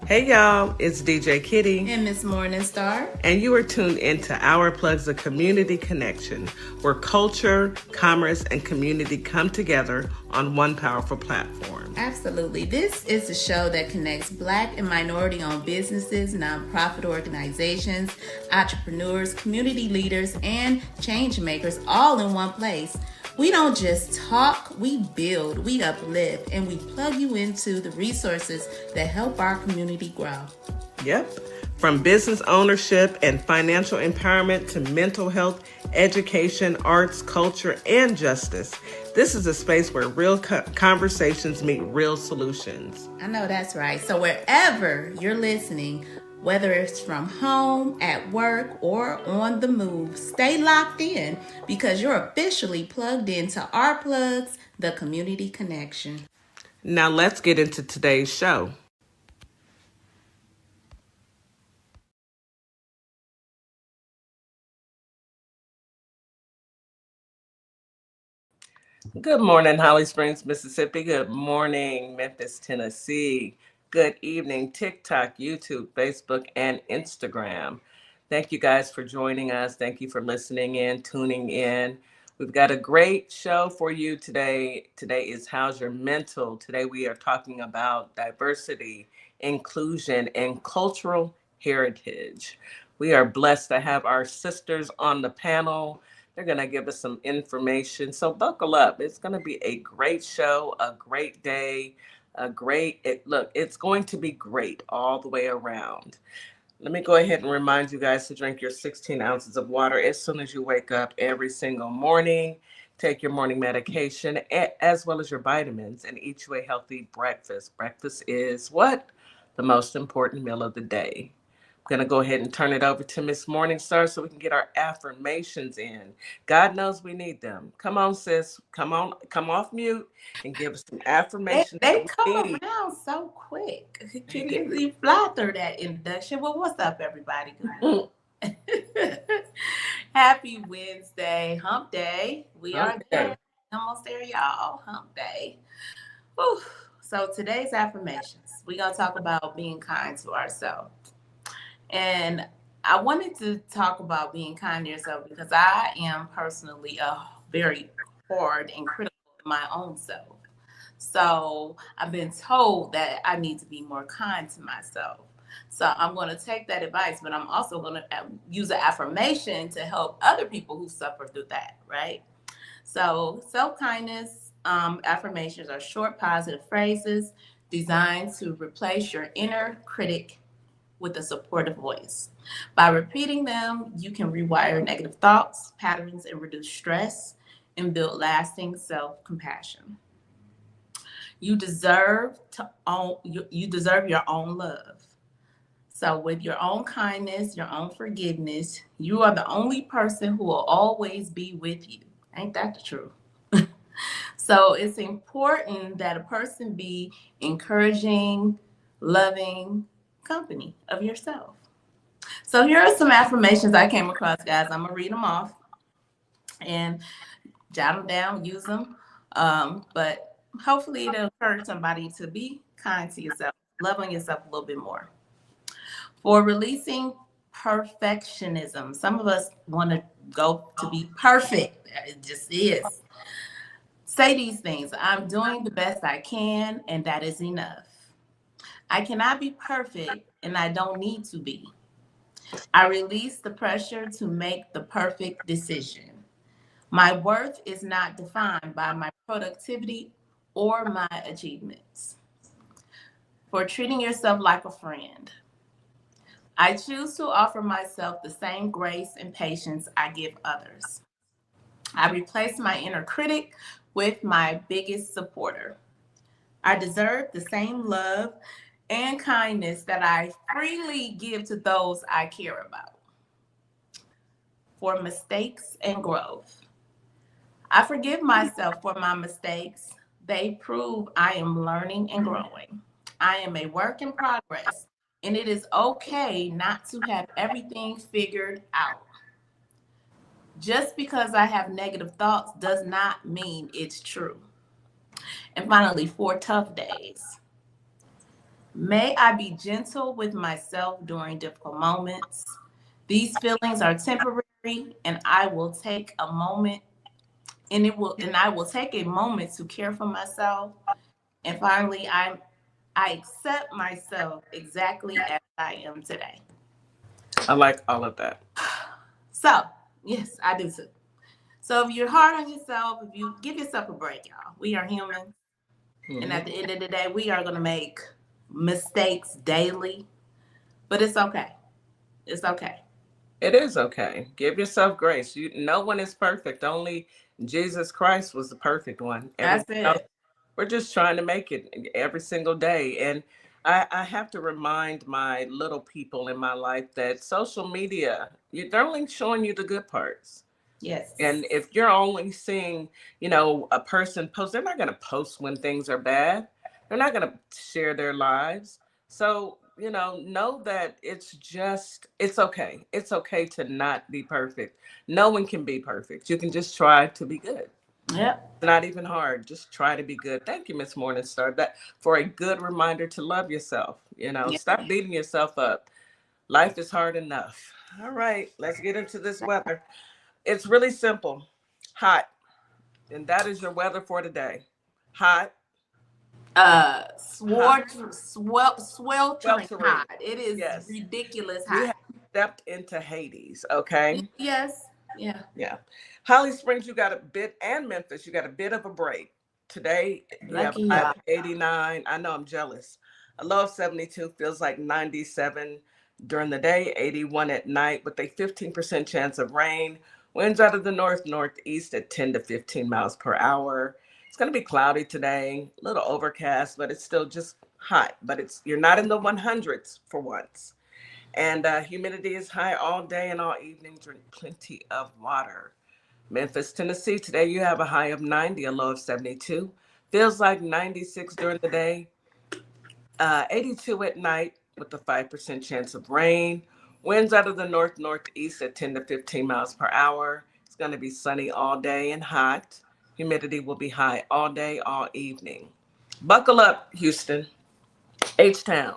Hey y'all, it's DJ Kitty. And Miss Morningstar. And you are tuned into Our Plugs, a community connection where culture, commerce, and community come together on one powerful platform. Absolutely. This is a show that connects Black and minority-owned businesses, nonprofit organizations, entrepreneurs, community leaders, and change makers all in one place. We don't just talk, we build, we uplift, and we plug you into the resources that help our community grow. Yep. From business ownership and financial empowerment to mental health, education, arts, culture, and justice. This is a space where real conversations meet real solutions. I know that's right. So wherever you're listening, whether it's from home, at work, or on the move, stay locked in because you're officially plugged into Our Plugs, the community connection. Now let's get into today's show. Good morning, Holly Springs, Mississippi. Good morning, Memphis, Tennessee. Good evening, TikTok, YouTube, Facebook, and Instagram. Thank you guys for joining us. Thank you for listening in, tuning in. We've got a great show for you today. Today is How's Your Mental? Today we are talking about diversity, inclusion, and cultural heritage. We are blessed to have our sisters on the panel. They're going to give us some information. So buckle up. It's going to be a great show, a great day, it's going to be great all the way around. Let me go ahead and remind you guys to drink your 16 ounces of water as soon as you wake up every single morning. Take your morning medication as well as your vitamins and eat you a healthy breakfast. Breakfast is what? The most important meal of the day. I'm going to go ahead and turn it over to Miss Morningstar so we can get our affirmations in. God knows we need them. Come on, sis. Come off mute and give us some affirmations. They come around so quick. You fly through that introduction. Well, what's up, everybody? Happy Wednesday, hump day. We are there. Almost there, y'all. Hump day. Whew. So today's affirmations, we're going to talk about being kind to ourselves. And I wanted to talk about being kind to yourself because I am personally very hard and critical of my own self. So I've been told that I need to be more kind to myself. So I'm going to take that advice, but I'm also going to use an affirmation to help other people who suffer through that, right? So self-kindness affirmations are short, positive phrases designed to replace your inner critic with a supportive voice. By repeating them, you can rewire negative thoughts, patterns, and reduce stress and build lasting self-compassion. You deserve your own love. So with your own kindness, your own forgiveness, you are the only person who will always be with you. Ain't that the truth? So it's important that a person be encouraging, loving company of yourself. So here are some affirmations I came across, guys. I'm going to read them off and jot them down, use them. But hopefully it'll encourage somebody to be kind to yourself, love on yourself a little bit more. For releasing perfectionism, some of us want to go to be perfect. It just is. Say these things. I'm doing the best I can, and that is enough. I cannot be perfect, and I don't need to be. I release the pressure to make the perfect decision. My worth is not defined by my productivity or my achievements. For treating yourself like a friend. I choose to offer myself the same grace and patience I give others. I replace my inner critic with my biggest supporter. I deserve the same love and kindness that I freely give to those I care about. For mistakes and growth. I forgive myself for my mistakes. They prove I am learning and growing. I am a work in progress, and it is okay not to have everything figured out. Just because I have negative thoughts does not mean it's true. And finally, 4 tough days. May I be gentle with myself during difficult moments. These feelings are temporary, and I will take a moment, and I will take a moment to care for myself. And finally, I accept myself exactly as I am today. I like all of that. So, yes, I do too. So if you're hard on yourself, if you give yourself a break, y'all. We are human. And Mhm. at the end of the day, we are going to make mistakes daily, but it's okay. It's okay. It is okay. Give yourself grace. No one is perfect. Only Jesus Christ was the perfect one. That's Everyone else, it. we're just trying to make it every single day. And I have to remind my little people in my life that social media, they're only showing you the good parts. Yes. And if you're only seeing, a person post, they're not going to post when things are bad. They're not going to share their lives. So, know that it's okay. It's okay to not be perfect. No one can be perfect. You can just try to be good. Yep. It's not even hard. Just try to be good. Thank you, Miss Morningstar, that for a good reminder to love yourself. Yeah. Stop beating yourself up. Life is hard enough. All right, let's get into this weather. It's really simple. Hot. And that is your weather for today. Hot, hot, Sweltering sweltering. hot. It is Yes. ridiculous We hot. have stepped into Hades, okay? Yes. Yeah. Yeah. Holly Springs, you got a bit, and Memphis, you got a bit of a break. Today, you have Lucky a high of y'all. 89. I know I'm jealous. A low of 72 feels like 97 during the day, 81 at night, with a 15% chance of rain. Winds out of the northeast at 10 to 15 miles per hour. It's going to be cloudy today, a little overcast, but it's still just hot. But you're not in the 100s for once. And humidity is high all day and all evening. Drink plenty of water. Memphis, Tennessee, today you have a high of 90, a low of 72. Feels like 96 during the day, 82 at night with a 5% chance of rain. Winds out of the northeast at 10 to 15 miles per hour. It's going to be sunny all day and hot. Humidity will be high all day, all evening. Buckle up, Houston, H-Town.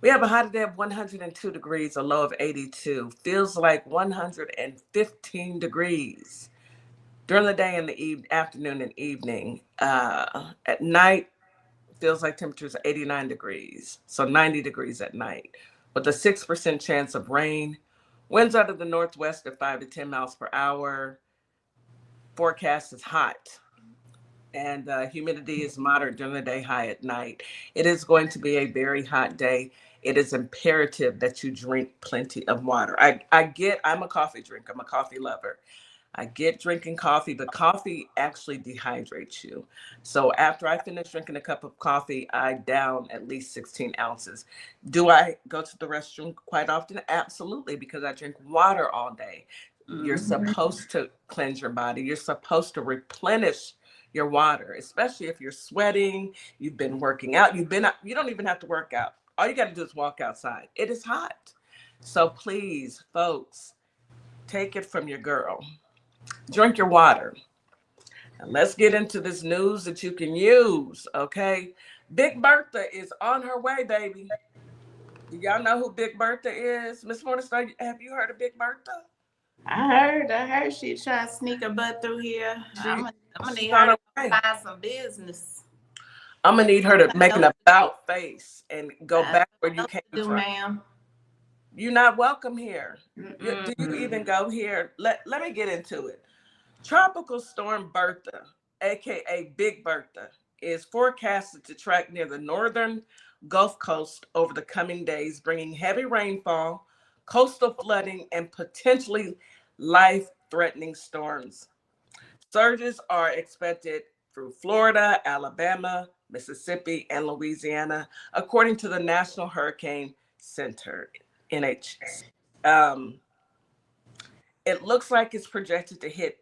We have a high today of 102 degrees, a low of 82. Feels like 115 degrees during the day and the afternoon and evening. At night, feels like temperatures 89 degrees, so 90 degrees at night, with a 6% chance of rain. Winds out of the northwest at 5 to 10 miles per hour. Forecast is hot, and humidity is moderate during the day, high at night. It is going to be a very hot day. It is imperative that you drink plenty of water. I'm a coffee drinker, I'm a coffee lover. I get drinking coffee, but coffee actually dehydrates you. So after I finish drinking a cup of coffee, I down at least 16 ounces. Do I go to the restroom quite often? Absolutely, because I drink water all day. You're Mhm. supposed to cleanse your body. You're supposed to replenish your water, especially if you're sweating, you've been working out, you don't even have to work out. All you got to do is walk outside. It is hot. So please, folks, take it from your girl. Drink your water. And let's get into this news that you can use, okay? Big Bertha is on her way, baby. Do y'all know who Big Bertha is? Miss Morningstar, have you heard of Big Bertha? I heard she trying to sneak her butt through here. She I'm gonna she's need on her to her go way. find some business. I'm gonna need her to make an about face and go I back where know you what came to do, from. ma'am. You're not welcome here. Do you Mm-mm. even go here? Let me get into it. Tropical Storm Bertha, aka Big Bertha, is forecasted to track near the northern Gulf Coast over the coming days, bringing heavy rainfall, coastal flooding, and potentially life threatening storms. Surges are expected through Florida, Alabama, Mississippi, and Louisiana, according to the National Hurricane Center, NHC. Um, it looks like it's projected to hit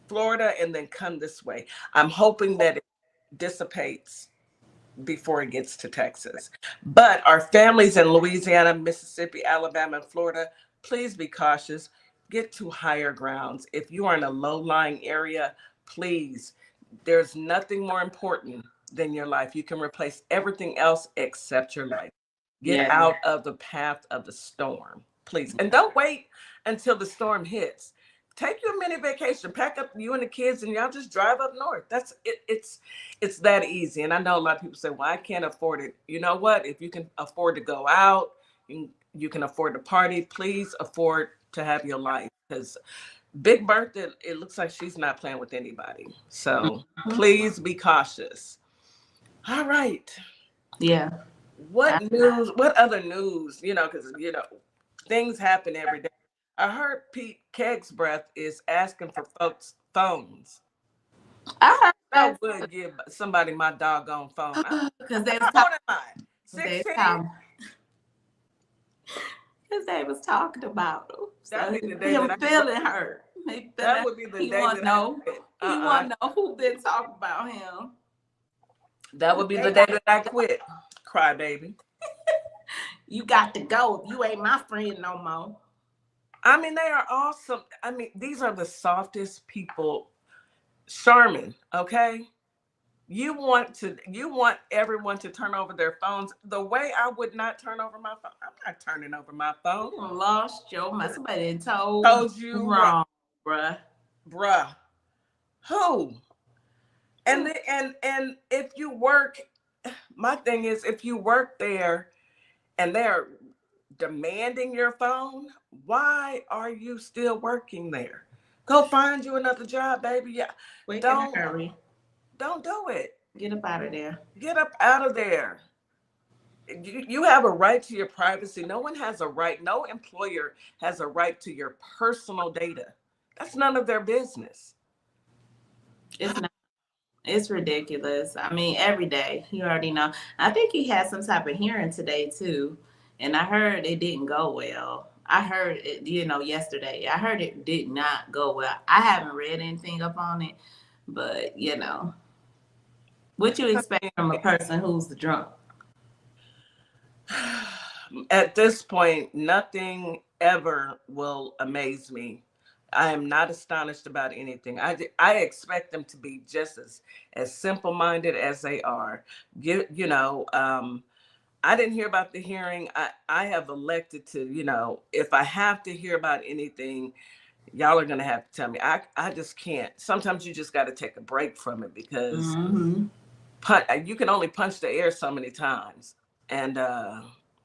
Florida and then come this way. I'm hoping that it dissipates before it gets to Texas. But our families in Louisiana, Mississippi, Alabama, and Florida, please be cautious. Get to higher grounds. If you are in a low lying area, please, there's nothing more important than your life. You can replace everything else except your life. Get Yeah. out of the path of the storm, please. And don't wait until the storm hits. Take you a mini vacation, pack up you and the kids, and y'all just drive up north. That's it. It's that easy. And I know a lot of people say, well, I can't afford it. You know what? If you can afford to go out, you can afford to party, please afford to have your life. Because Big Bertha, it looks like she's not playing with anybody. So please be cautious. All right. Yeah. What news? What other news? Because things happen every day. I heard Pete Kegsbreath is asking for folks' phones. I heard I that would give somebody my doggone phone. because they was How old am I? 16? Because they was talking about him. That So would be the day him that I feeling hurt. That would be the He day want to that I know. quit. He want to know who been talking about him. That would be the day that I quit. Crybaby. You got to go. You ain't my friend no more. I mean, they are awesome. I mean, these are the softest people. Sherman, okay? You want everyone to turn over their phones. The way I would not turn over my phone. I'm not turning over my phone. You lost your mind. Somebody told you wrong, bruh. Who? And if you work, my thing is, if you work there and they're demanding your phone, why are you still working there? Go find you another job, baby. Yeah. Don't hurry. Don't do it. Get up out of there. Get up out of there. You have a right to your privacy. No one has a right. No employer has a right to your personal data. That's none of their business. It's not. It's ridiculous. I mean, every day, you already know. I think he had some type of hearing today, too. And I heard it didn't go well. I heard it, yesterday. I heard it did not go well. I haven't read anything up on it, but, what you expect from a person who's drunk? At this point, nothing ever will amaze me. I am not astonished about anything. I expect them to be just as simple-minded as they are. I didn't hear about the hearing. I have elected to, if I have to hear about anything, y'all are going to have to tell me. I just can't. Sometimes you just got to take a break from it because you can only punch the air so many times. And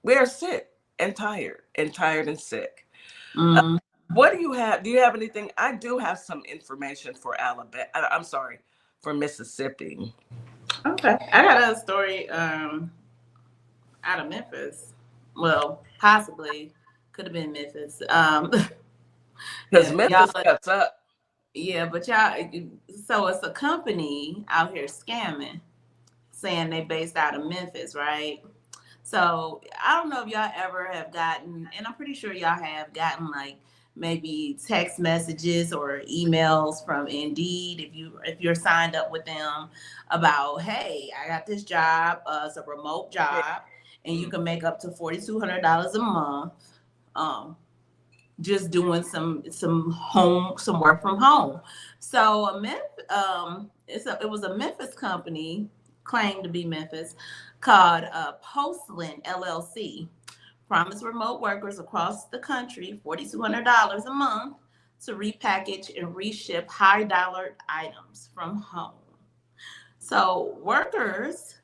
we are sick and tired and sick. What do you have? Do you have anything? I do have some information for Alabama. I'm sorry, for Mississippi. Okay. I got a story out of Memphis. Well, possibly could have been Memphis. Because Memphis cuts up. Yeah, but y'all, so it's a company out here scamming, saying they based out of Memphis, right? So I don't know if y'all ever have gotten, and I'm pretty sure y'all have gotten like maybe text messages or emails from Indeed if you're signed up with them about, hey, I got this job, it's a remote job, and you can make up to $4,200 a month, just doing some work from home. So it was a Memphis company, claimed to be Memphis, called Postland LLC. Promised remote workers across the country $4,200 a month to repackage and reship high-dollar items from home. So workers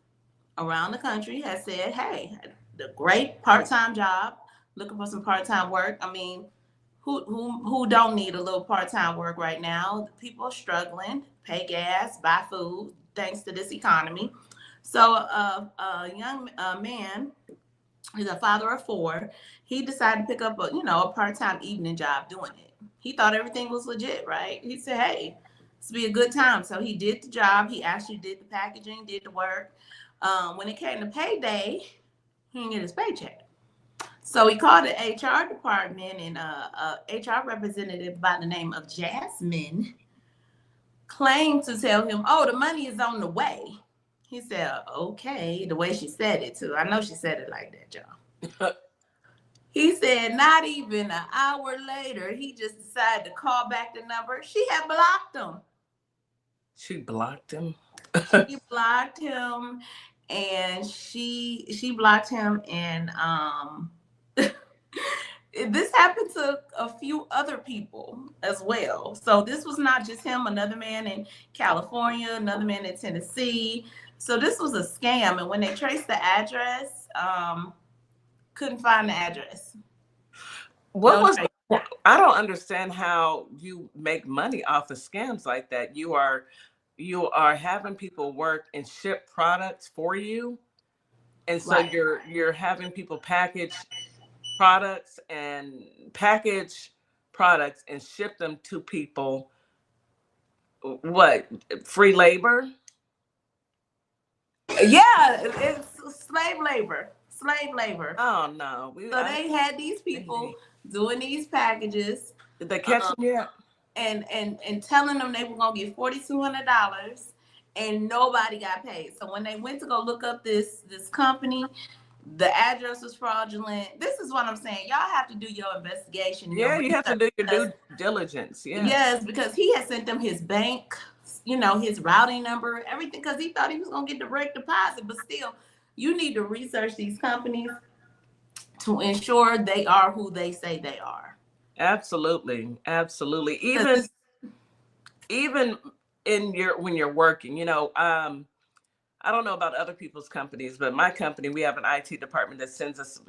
around the country have said, hey, the great part-time job, looking for some part-time work. I mean, who don't need a little part-time work right now? People are struggling, pay gas, buy food, thanks to this economy. So a young man, he's a father of 4. He decided to pick up a part-time evening job doing it. He thought everything was legit, right? He said, hey, this will be a good time. So he did the job. He actually did the packaging, did the work. When it came to payday, he didn't get his paycheck. So he called the HR department, and a HR representative by the name of Jasmine claimed to tell him, oh, the money is on the way. He said, okay, the way she said it, too. I know she said it like that, y'all. He said not even an hour later, he just decided to call back the number. She had blocked him. She blocked him? She blocked him, and she blocked him, and this happened to a few other people as well. So this was not just him, another man in California, another man in Tennessee. So this was a scam. And when they traced the address, couldn't find the address. What was I don't understand how you make money off of scams like that. You are having people work and ship products for you. And so you're having people package products and ship them to people. What? Free labor? Yeah, it's slave labor. Slave labor. Oh no. So they had these people doing these packages. Did they catch them yet? And telling them they were gonna get $4,200, and nobody got paid. So when they went to go look up this company, the address was fraudulent. This is what I'm saying. Y'all have to do your investigation. Yeah, you have to do your due diligence. Yeah. Yes, because he had sent them his bank, his routing number, everything, because he thought he was gonna get direct deposit. But still, you need to research these companies to ensure they are who they say they are. Absolutely. Even in when you're working, I don't know about other people's companies, but my company, we have an IT department that sends us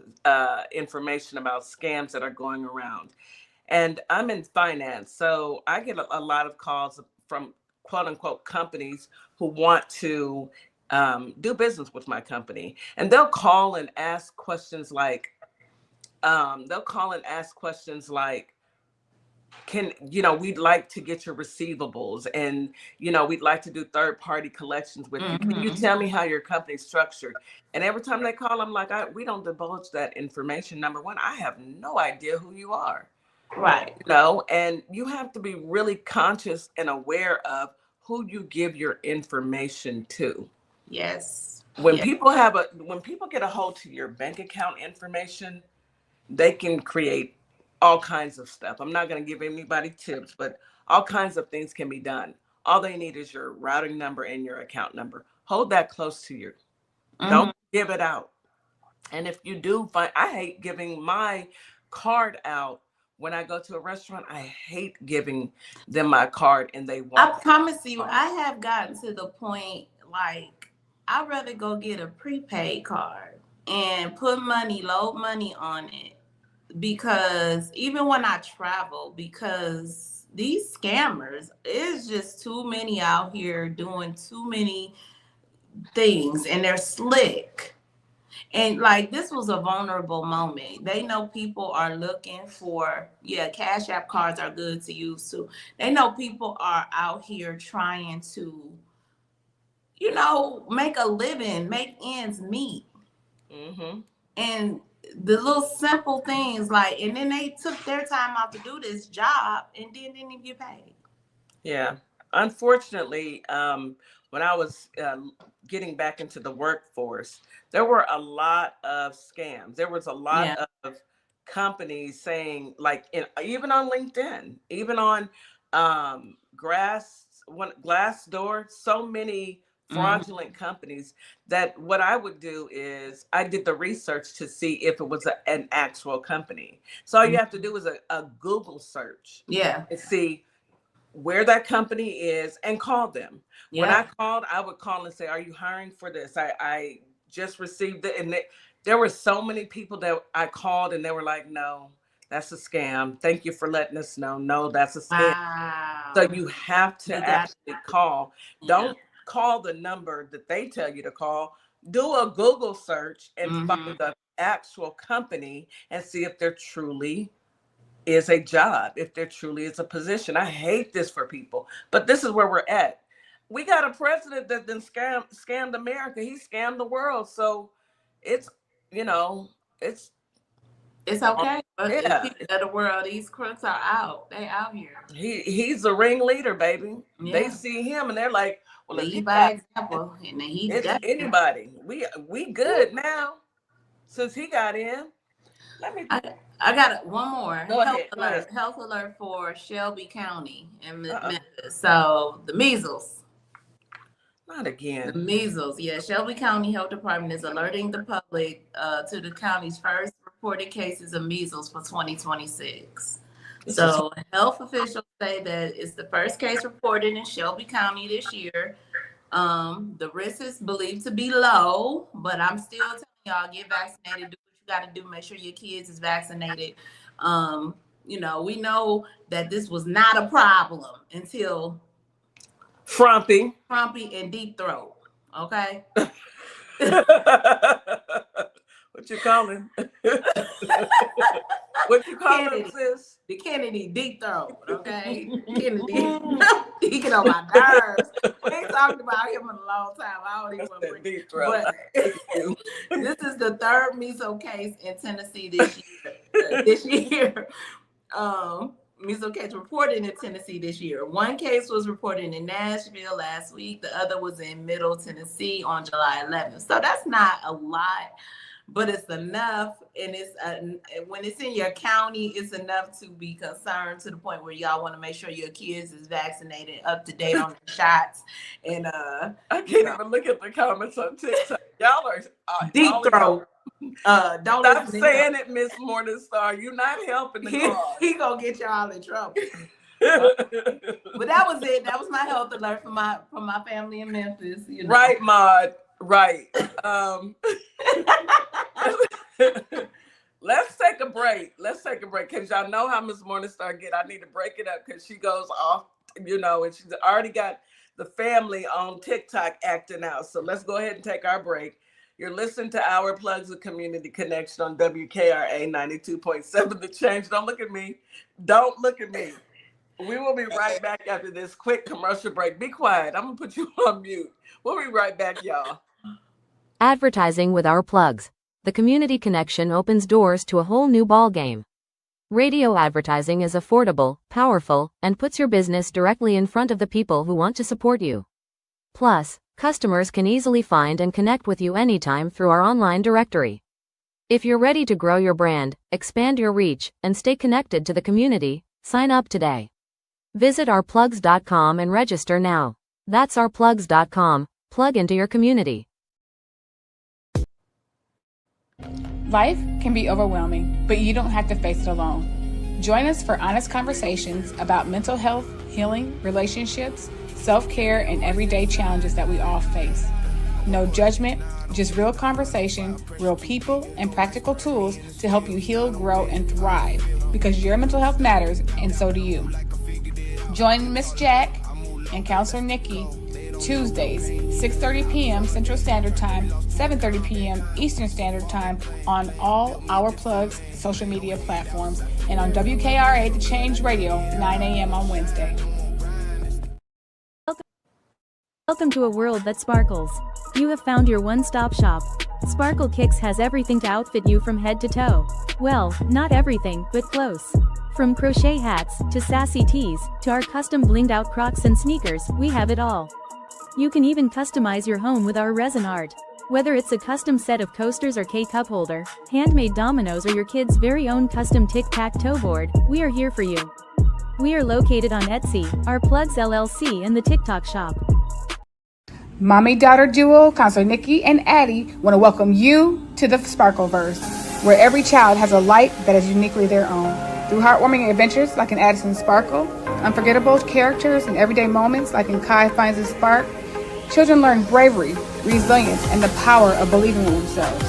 information about scams that are going around. And I'm in finance, so I get a lot of calls from quote unquote companies who want to do business with my company. And they'll call and ask questions like, we'd like to get your receivables, and we'd like to do third-party collections with you. Can you tell me how your company's structured? And every time they call, I'm like, we don't divulge that information. Number one, I have no idea who you are. Right. And you have to be really conscious and aware of who you give your information to. Yes. When people get a hold to your bank account information, they can create all kinds of stuff. I'm not going to give anybody tips, but all kinds of things can be done. All they need is your routing number and your account number. Hold that close to you. Don't give it out. And if you do I hate giving my card out when I go to a restaurant. I hate giving them my card and they won't. I promise you, I have gotten to the point, like, I'd rather go get a prepaid card and load money on it. Because even when I travel, because these scammers, it's just too many out here doing too many things, and they're slick. And like, this was a vulnerable moment. They know people are looking for, Cash App cards are good to use too. They know people are out here trying to, make a living, make ends meet. And the little simple things, like, and then they took their time out to do this job and then didn't even get paid. Yeah. Unfortunately, when I was getting back into the workforce, there were a lot of scams. There was a lot of companies saying, like, even on LinkedIn, even on Glassdoor, so many fraudulent companies, that what I would do is I did the research to see if it was an actual company. So all you have to do is a Google search. And see where that company is and call them. When I called, I would call and say, are you hiring for this? I just received it. And there were so many people that I called and they were like, no, that's a scam. Thank you for letting us know. No, that's a scam. Wow. So you have to actually call. Don't call the number that they tell you to call. Do a Google search and find the actual company and see if there truly is a job, if there truly is a position. I hate this for people, but this is where we're at. We got a president that then scammed America. He scammed the world. So it's, it's okay. But the world, these crooks are out. They out here. He's the ringleader, baby. They see him and they're like, well, if he by example, and it's anybody. We good now since he got in. I got one more. Go ahead. Health alert for Shelby County and Memphis. So the measles. Not again. The measles. Yeah, Shelby County Health Department is alerting the public to the county's first reported cases of measles for 2026. So health officials say that it's the first case reported in Shelby County this year. The risk is believed to be low, but I'm still telling y'all, get vaccinated, do what you got to do, make sure your kids is vaccinated. You know, we know that this was not a problem until Frumpy and deep throat. Okay. What you calling? What you calling, sis? The Kennedy deep throat. Okay. Kennedy. He get on my nerves. We ain't talked about him in a long time. I don't even want to bring deep throat. But this is the third measles case in Tennessee this year. Measles case reported in Tennessee this year. One case was reported in Nashville last week. The other was in Middle Tennessee on July 11th. So that's not a lot, but it's enough. And it's when it's in your county, it's enough to be concerned to the point where y'all want to make sure your kids is vaccinated, up to date on the shots. And I can't even look at the comments on TikTok. Y'all are deep throat. Don't stop saying it, Miss Morningstar. You're not helping the cause. He gonna get y'all in trouble. But that was it. That was my health alert from my family in Memphis. You know. Right, Maud. Right. Let's take a break. Because y'all know how Miss Morningstar get. I need to break it up because she goes off, you know, and she's already got the family on TikTok acting out. So let's go ahead and take our break. You're listening to Our Plugs of Community Connection on WKRA 92.7 The Change. Don't look at me. Don't look at me. We will be right back after this quick commercial break. Be quiet. I'm going to put you on mute. We'll be right back, y'all. Advertising with Our Plugs. The community connection opens doors to a whole new ballgame. Radio advertising is affordable, powerful, and puts your business directly in front of the people who want to support you. Plus, customers can easily find and connect with you anytime through our online directory. If you're ready to grow your brand, expand your reach, and stay connected to the community, sign up today. Visit ourplugs.com and register now. That's ourplugs.com. Plug into your community. Life can be overwhelming, but you don't have to face it alone. Join us for honest conversations about mental health, healing, relationships, self-care, and everyday challenges that we all face. No judgment, just real conversation, real people, and practical tools to help you heal, grow, and thrive, because your mental health matters, and so do you. Join MrsJack and Counselor Nikki Tuesdays, 6:30 p.m. Central Standard Time, 7:30 p.m. Eastern Standard Time on all Our Plugs social media platforms and on WKRA The Change Radio, 9 a.m. on Wednesday. Welcome to a world that sparkles. You have found your one-stop shop. Sparklekix has everything to outfit you from head to toe. Well, not everything, but close. From crochet hats, to sassy tees, to our custom blinged-out Crocs and sneakers, we have it all. You can even customize your home with our resin art. Whether it's a custom set of coasters or K-cup holder, handmade dominoes, or your kid's very own custom tic-tac-toe board, we are here for you. We are located on Etsy, Our Plugs LLC, and the TikTok shop. Mommy-daughter duo, Counselor Nikki and Addie, want to welcome you to the Sparkleverse, where every child has a light that is uniquely their own. Through heartwarming adventures like in Addison Sparkle, unforgettable characters and everyday moments like in Kai Finds a Spark, children learn bravery, resilience, and the power of believing in themselves.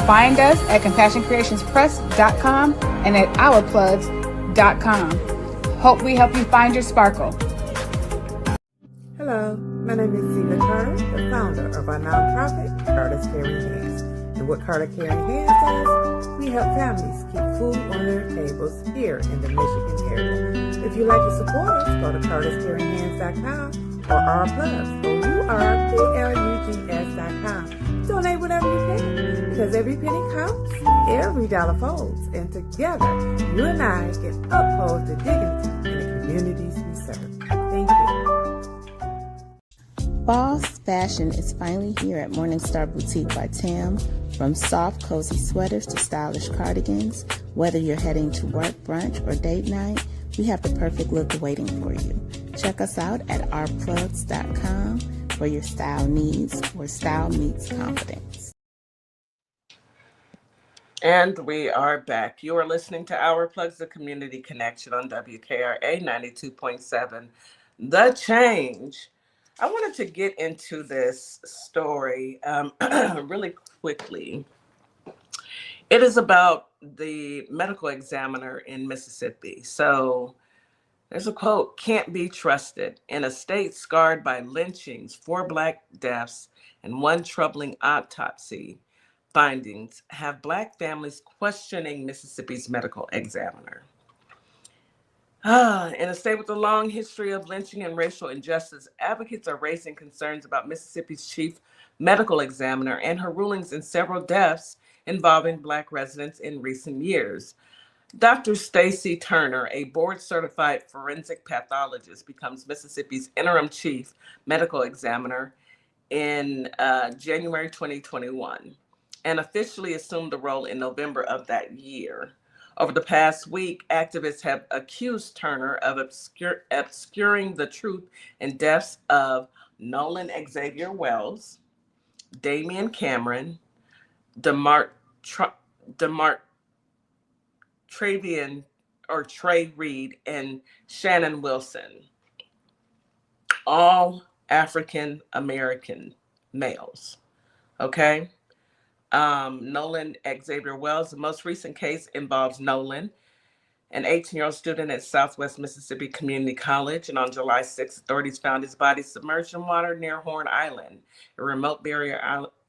Find us at CompassionCreationsPress.com and at OurPlugs.com. Hope we help you find your sparkle. Hello, my name is Sheila Carter, the founder of our nonprofit, Carter's Caring Hands. And what Carter Caring Hands does, we help families keep food on their tables here in the Michigan area. If you'd like to support us, go to CartersCaringHands.com or Our Plugs, OurPlugs.com. Donate whatever you can, because every penny counts, every dollar folds, and together, you and I can uphold the dignity in the communities we serve. Thank you. Boss Fashion is finally here at Morningstar Boutique by Tam. From soft, cozy sweaters to stylish cardigans, whether you're heading to work, brunch, or date night, we have the perfect look waiting for you. Check us out at ourplugs.com. for your style needs, where style meets confidence. And we are back. You are listening to Our Plugs, the Community Connection on WKRA 92.7. The Change. I wanted to get into this story really quickly. It is about the medical examiner in Mississippi. So there's a quote: "Can't be trusted. In a state scarred by lynchings, 4 Black deaths, and 1 troubling autopsy findings have Black families questioning Mississippi's medical examiner." In a state with a long history of lynching and racial injustice, advocates are raising concerns about Mississippi's chief medical examiner and her rulings in several deaths involving Black residents in recent years. Dr. Stacy Turner, a board-certified forensic pathologist, becomes Mississippi's interim chief medical examiner in January 2021 and officially assumed the role in November of that year. Over the past week, activists have accused Turner of obscuring the truth in deaths of Nolan Xavier Wells, Damian Cameron, Travian or Trey Reed, and Shannon Wilson, all African American males. Okay. Nolan Xavier Wells, the most recent case involves Nolan, an 18-year-old student at Southwest Mississippi Community College, and on July 6th, authorities found his body submerged in water near Horn Island, a remote barrier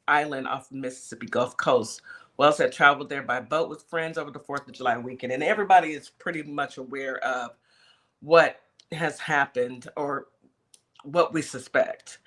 island off the Mississippi Gulf Coast. Wells had traveled there by boat with friends over the 4th of July weekend, and everybody is pretty much aware of what has happened or what we suspect.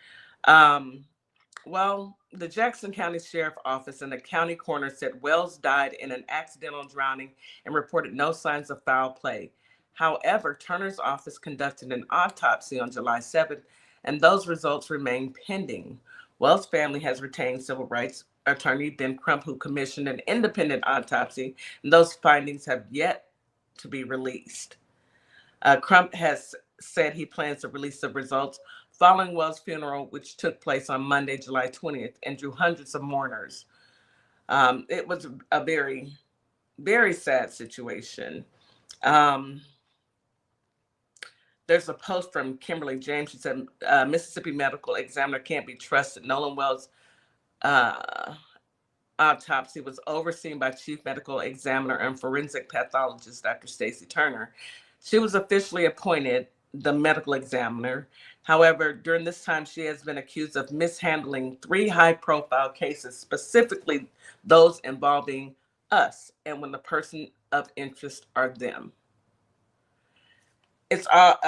Well, the Jackson County Sheriff Office and the county coroner said Wells died in an accidental drowning and reported no signs of foul play. However, Turner's office conducted an autopsy on July 7th, and those results remain pending. Wells' family has retained civil rights attorney Ben Crump, who commissioned an independent autopsy, and those findings have yet to be released. Crump has said he plans to release the results following Wells' funeral, which took place on Monday, July 20th, and drew hundreds of mourners. It was a very, very sad situation. There's a post from Kimberly James. She said, Mississippi medical examiner can't be trusted. Nolan Wells' autopsy was overseen by chief medical examiner and forensic pathologist, Dr. Stacy Turner. She was officially appointed the medical examiner. However, during this time, she has been accused of mishandling 3 high-profile cases, specifically those involving us and when the person of interest are them. It's all.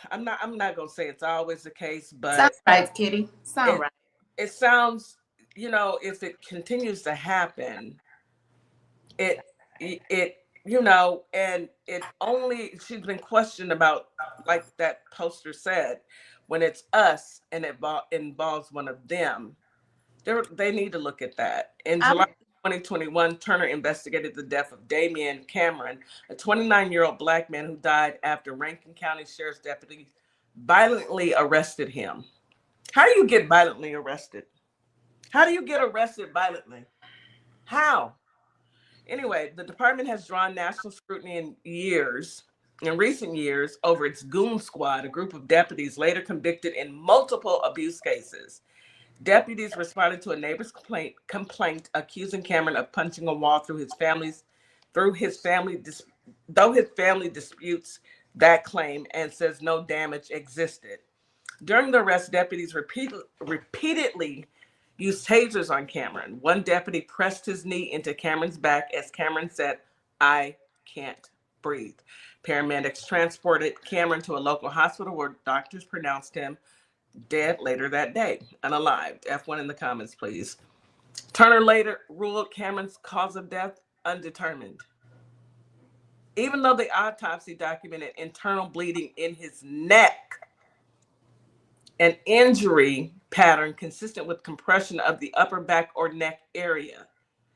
I'm not gonna say it's always the case, but sounds right, Kitty. Right. It sounds. If it continues to happen, it and it only, she's been questioned about, like that poster said, when it's us and it involves one of them, they need to look at that. In July 2021, Turner investigated the death of Damian Cameron, a 29-year-old Black man who died after Rankin County Sheriff's deputy violently arrested him. How do you get violently arrested? How do you get arrested violently? How? Anyway, the department has drawn national scrutiny in recent years over its goon squad, a group of deputies later convicted in multiple abuse cases. Deputies responded to a neighbor's complaint accusing Cameron of punching a wall though his family disputes that claim and says no damage existed. During the arrest, deputies repeatedly used tasers on Cameron. One deputy pressed his knee into Cameron's back as Cameron said, "I can't breathe." Paramedics transported Cameron to a local hospital where doctors pronounced him dead later that day, unalived. F1 in the comments, please. Turner later ruled Cameron's cause of death undetermined. Even though the autopsy documented internal bleeding in his neck, an injury pattern consistent with compression of the upper back or neck area.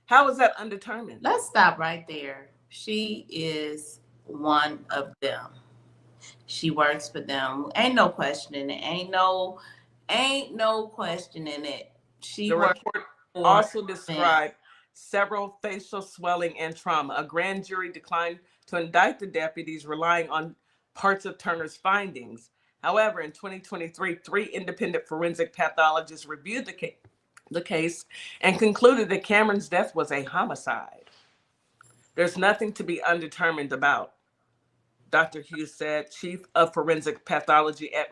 How is that undetermined? Let's stop right there. She is one of them. She works for them. Ain't no questioning it. Ain't no Ain't no questioning it. She The worked report for also described several facial swelling and trauma. A grand jury declined to indict the deputies, relying on parts of Turner's findings. However, in 2023, 3 independent forensic pathologists reviewed the case and concluded that Cameron's death was a homicide. There's nothing to be undetermined about, Dr. Hughes said, chief of forensic pathology at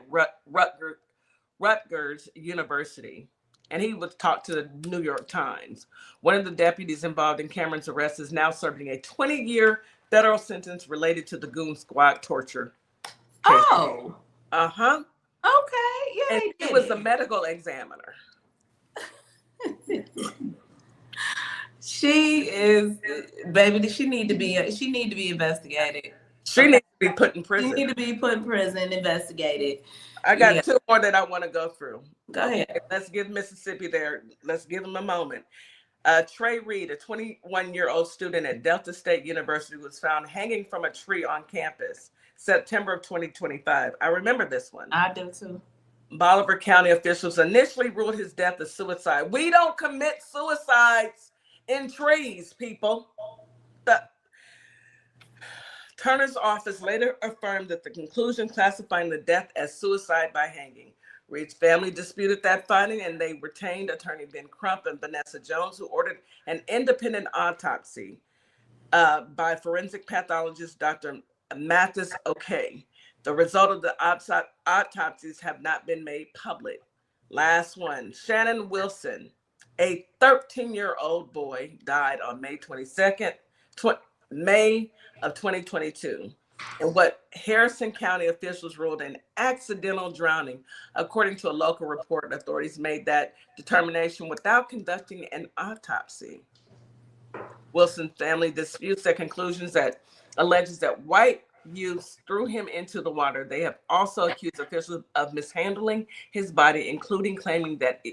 Rutgers University. And he would talk to the New York Times. One of the deputies involved in Cameron's arrest is now serving a 20-year federal sentence related to the Goon Squad torture case. Oh. Uh-huh. Okay. Yeah, And he was the medical examiner. She is, baby. She need to be investigated. She needs to be put in prison. She need to be put in prison, investigated. I got 2 more that I want to go through. Go ahead. Okay, let's give Mississippi there. Let's give them a moment. Trey Reed, a 21-year-old student at Delta State University, was found hanging from a tree on campus, September of 2025. I remember this one. I do too. Bolivar County officials initially ruled his death as suicide. We don't commit suicides in trees, people. Turner's office later affirmed that the conclusion classifying the death as suicide by hanging. Reed's family disputed that finding, and they retained attorney Ben Crump and Vanessa Jones, who ordered an independent autopsy by forensic pathologist Dr. Mathis O'Kay. The result of the autopsies have not been made public. Last one, Shannon Wilson, a 13-year-old boy, died on May 22nd, May of 2022, in what Harrison County officials ruled an accidental drowning. According to a local report, authorities made that determination without conducting an autopsy. Wilson's family disputes their conclusions that alleges that white youths threw him into the water. They have also accused officials of mishandling his body, including claiming that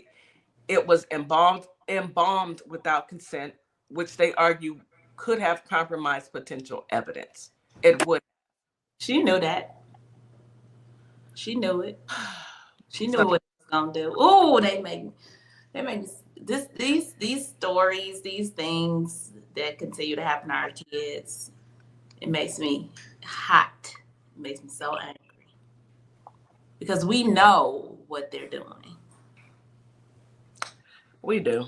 it was embalmed without consent, which they argue could have compromised potential evidence. It would. She knew that. She knew it. She knew what it was gonna do. Oh, they make these stories, these things that continue to happen to our kids. It makes me hot. It makes me so angry because we know what they're doing. We do.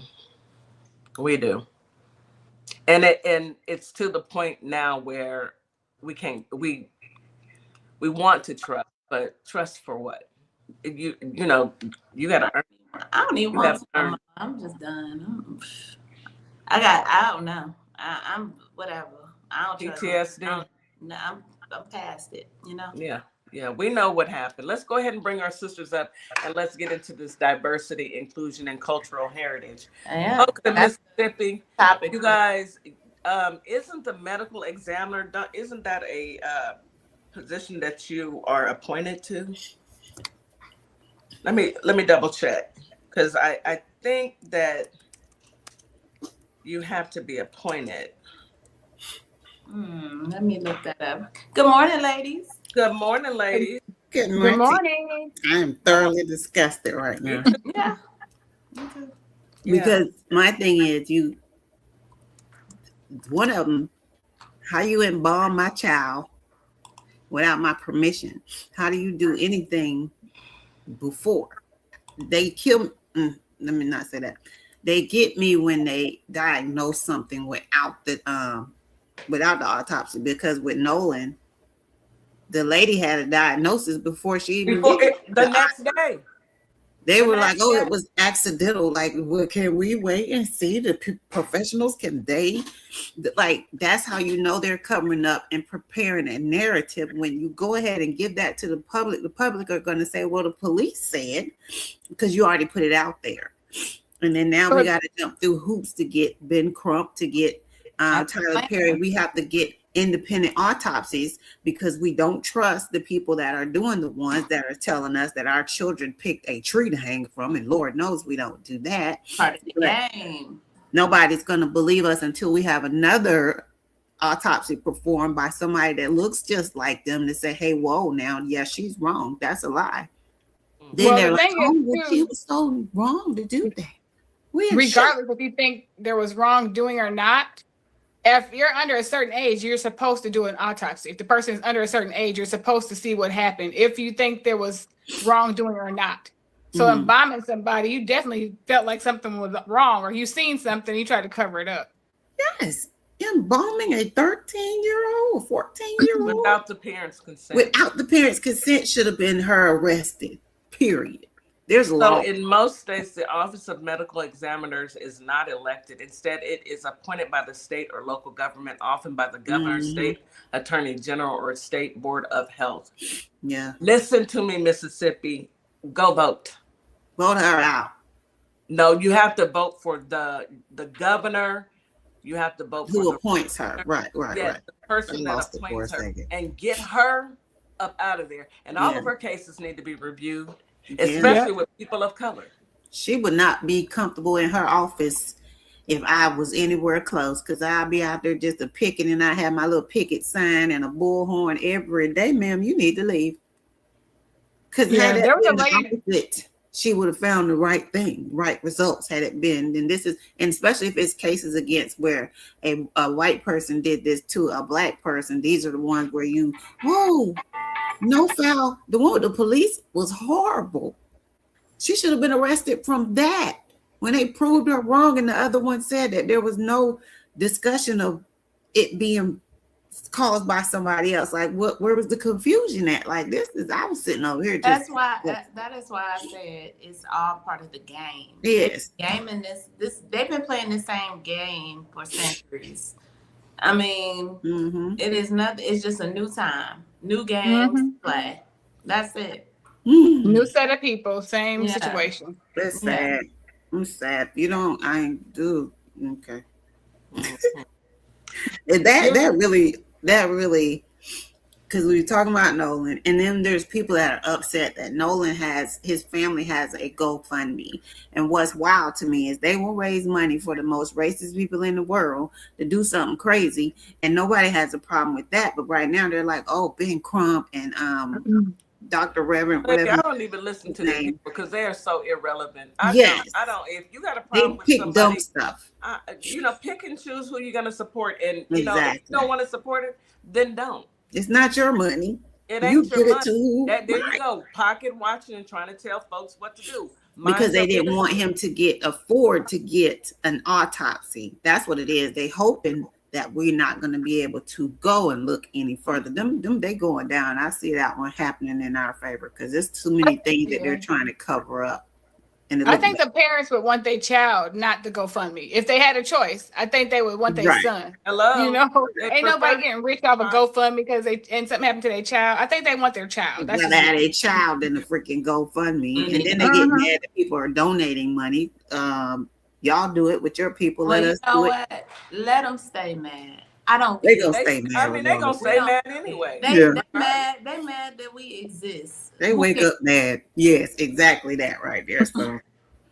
And it's to the point now where we want to trust, but trust for what? You gotta earn. I don't even want to. I'm just done. I don't know. I'm whatever. I don't trust. PTSD. No, I'm past it. Yeah, we know what happened. Let's go ahead and bring our sisters up and let's get into this diversity, inclusion, and cultural heritage. Yeah. Welcome to Mississippi. Topic. You guys, isn't the medical examiner, isn't that a position that you are appointed to? Let me double check, because I think that you have to be appointed. Let me look that up. Good morning, ladies. Good morning, ladies. Good morning. Good morning. I'm thoroughly disgusted right now. Yeah. Because my thing is, one of them, how you embalm my child without my permission? How do you do anything before they kill me? Let me not say that. They get me when they diagnose something without the autopsy, because with Nolan, the lady had a diagnosis before she even the next day. They were like, "Oh, it was accidental." Like, well, can we wait and see the professionals? Can they? Like, that's how you know they're covering up and preparing a narrative. When you go ahead and give that to the public are going to say, "Well, the police said," because you already put it out there. And then now we got to jump through hoops to get Ben Crump, to get Tyler Perry. We have to get independent autopsies because we don't trust the people that are doing the ones that are telling us that our children picked a tree to hang from, and Lord knows we don't do that. Part of the game. Nobody's going to believe us until we have another autopsy performed by somebody that looks just like them to say, "Hey, whoa, now, yeah, she's wrong. That's a lie." Then Well, they're the like, thing oh, is, well, she was so wrong to do that. regardless if you think there was wrongdoing or not, if you're under a certain age, you're supposed to do an autopsy. If the person is under a certain age, you're supposed to see what happened if you think there was wrongdoing or not. So embalming somebody, you definitely felt like something was wrong, or you seen something, you tried to cover it up. Yes. Embalming a 13-year-old, 14-year-old without the parents' consent. Without the parents' consent should have been her arrested. Period. There's a law. So in most states, the Office of Medical Examiners is not elected. Instead, it is appointed by the state or local government, often by the governor, state attorney general, or state board of health. Yeah. Listen to me, Mississippi. Go vote. Vote her out. No, you have to vote for the governor. You have to vote for who appoints her. Right. The person that appoints her, and get her up out of there. And all of her cases need to be reviewed, especially with people of color. She would not be comfortable in her office if I was anywhere close, because I'll be out there just a picking, and I have my little picket sign and a bullhorn every day. Ma'am, you need to leave. Because there was a lady. She would have found the right thing, right results had it been. And this is, and especially if it's cases against where a white person did this to a black person. These are the ones where no foul. The one with the police was horrible. She should have been arrested from that when they proved her wrong. And the other one said that there was no discussion of it being caused by somebody else. Like, where was the confusion at? Like, I was sitting over here. That is why I said it's all part of the game. Yes. Game and this they've been playing the same game for centuries. I mean, it is nothing. It's just a new time, new games to play. That's it. New set of people, same situation. That's sad. I'm sad. I ain't do. Okay. That really, because we were talking about Nolan, and then there's people that are upset that Nolan his family has a GoFundMe. And what's wild to me is they will raise money for the most racist people in the world to do something crazy, and nobody has a problem with that. But right now they're like, oh, Ben Crump and Dr. Reverend, whatever. I don't even listen to them because they are so irrelevant. I don't. If you got a problem with somebody, dumb stuff. Pick and choose who you're going to support, and if you don't want to support it, then don't. It's not your money. It ain't your money. There you go, pocket watching and trying to tell folks what to do. Because they didn't want him to afford to get an autopsy. That's what it is. They hoping that we're not going to be able to go and look any further. Them they going down. I see that one happening in our favor because there's too many things that they're trying to cover up. And I think the parents would want their child not to GoFundMe. If they had a choice, I think they would want their son. Hello. Ain't nobody getting rich off of GoFundMe because something happened to their child. I think they want their child. That's had a child in the freaking GoFundMe. And then they get mad that people are donating money. Y'all do it with your people. Let us do it. Let them stay mad. I don't. They gonna stay mad. I mean, they gonna stay mad anyway. They mad. They mad that we exist. They wake up mad. Yes, exactly that right there. So,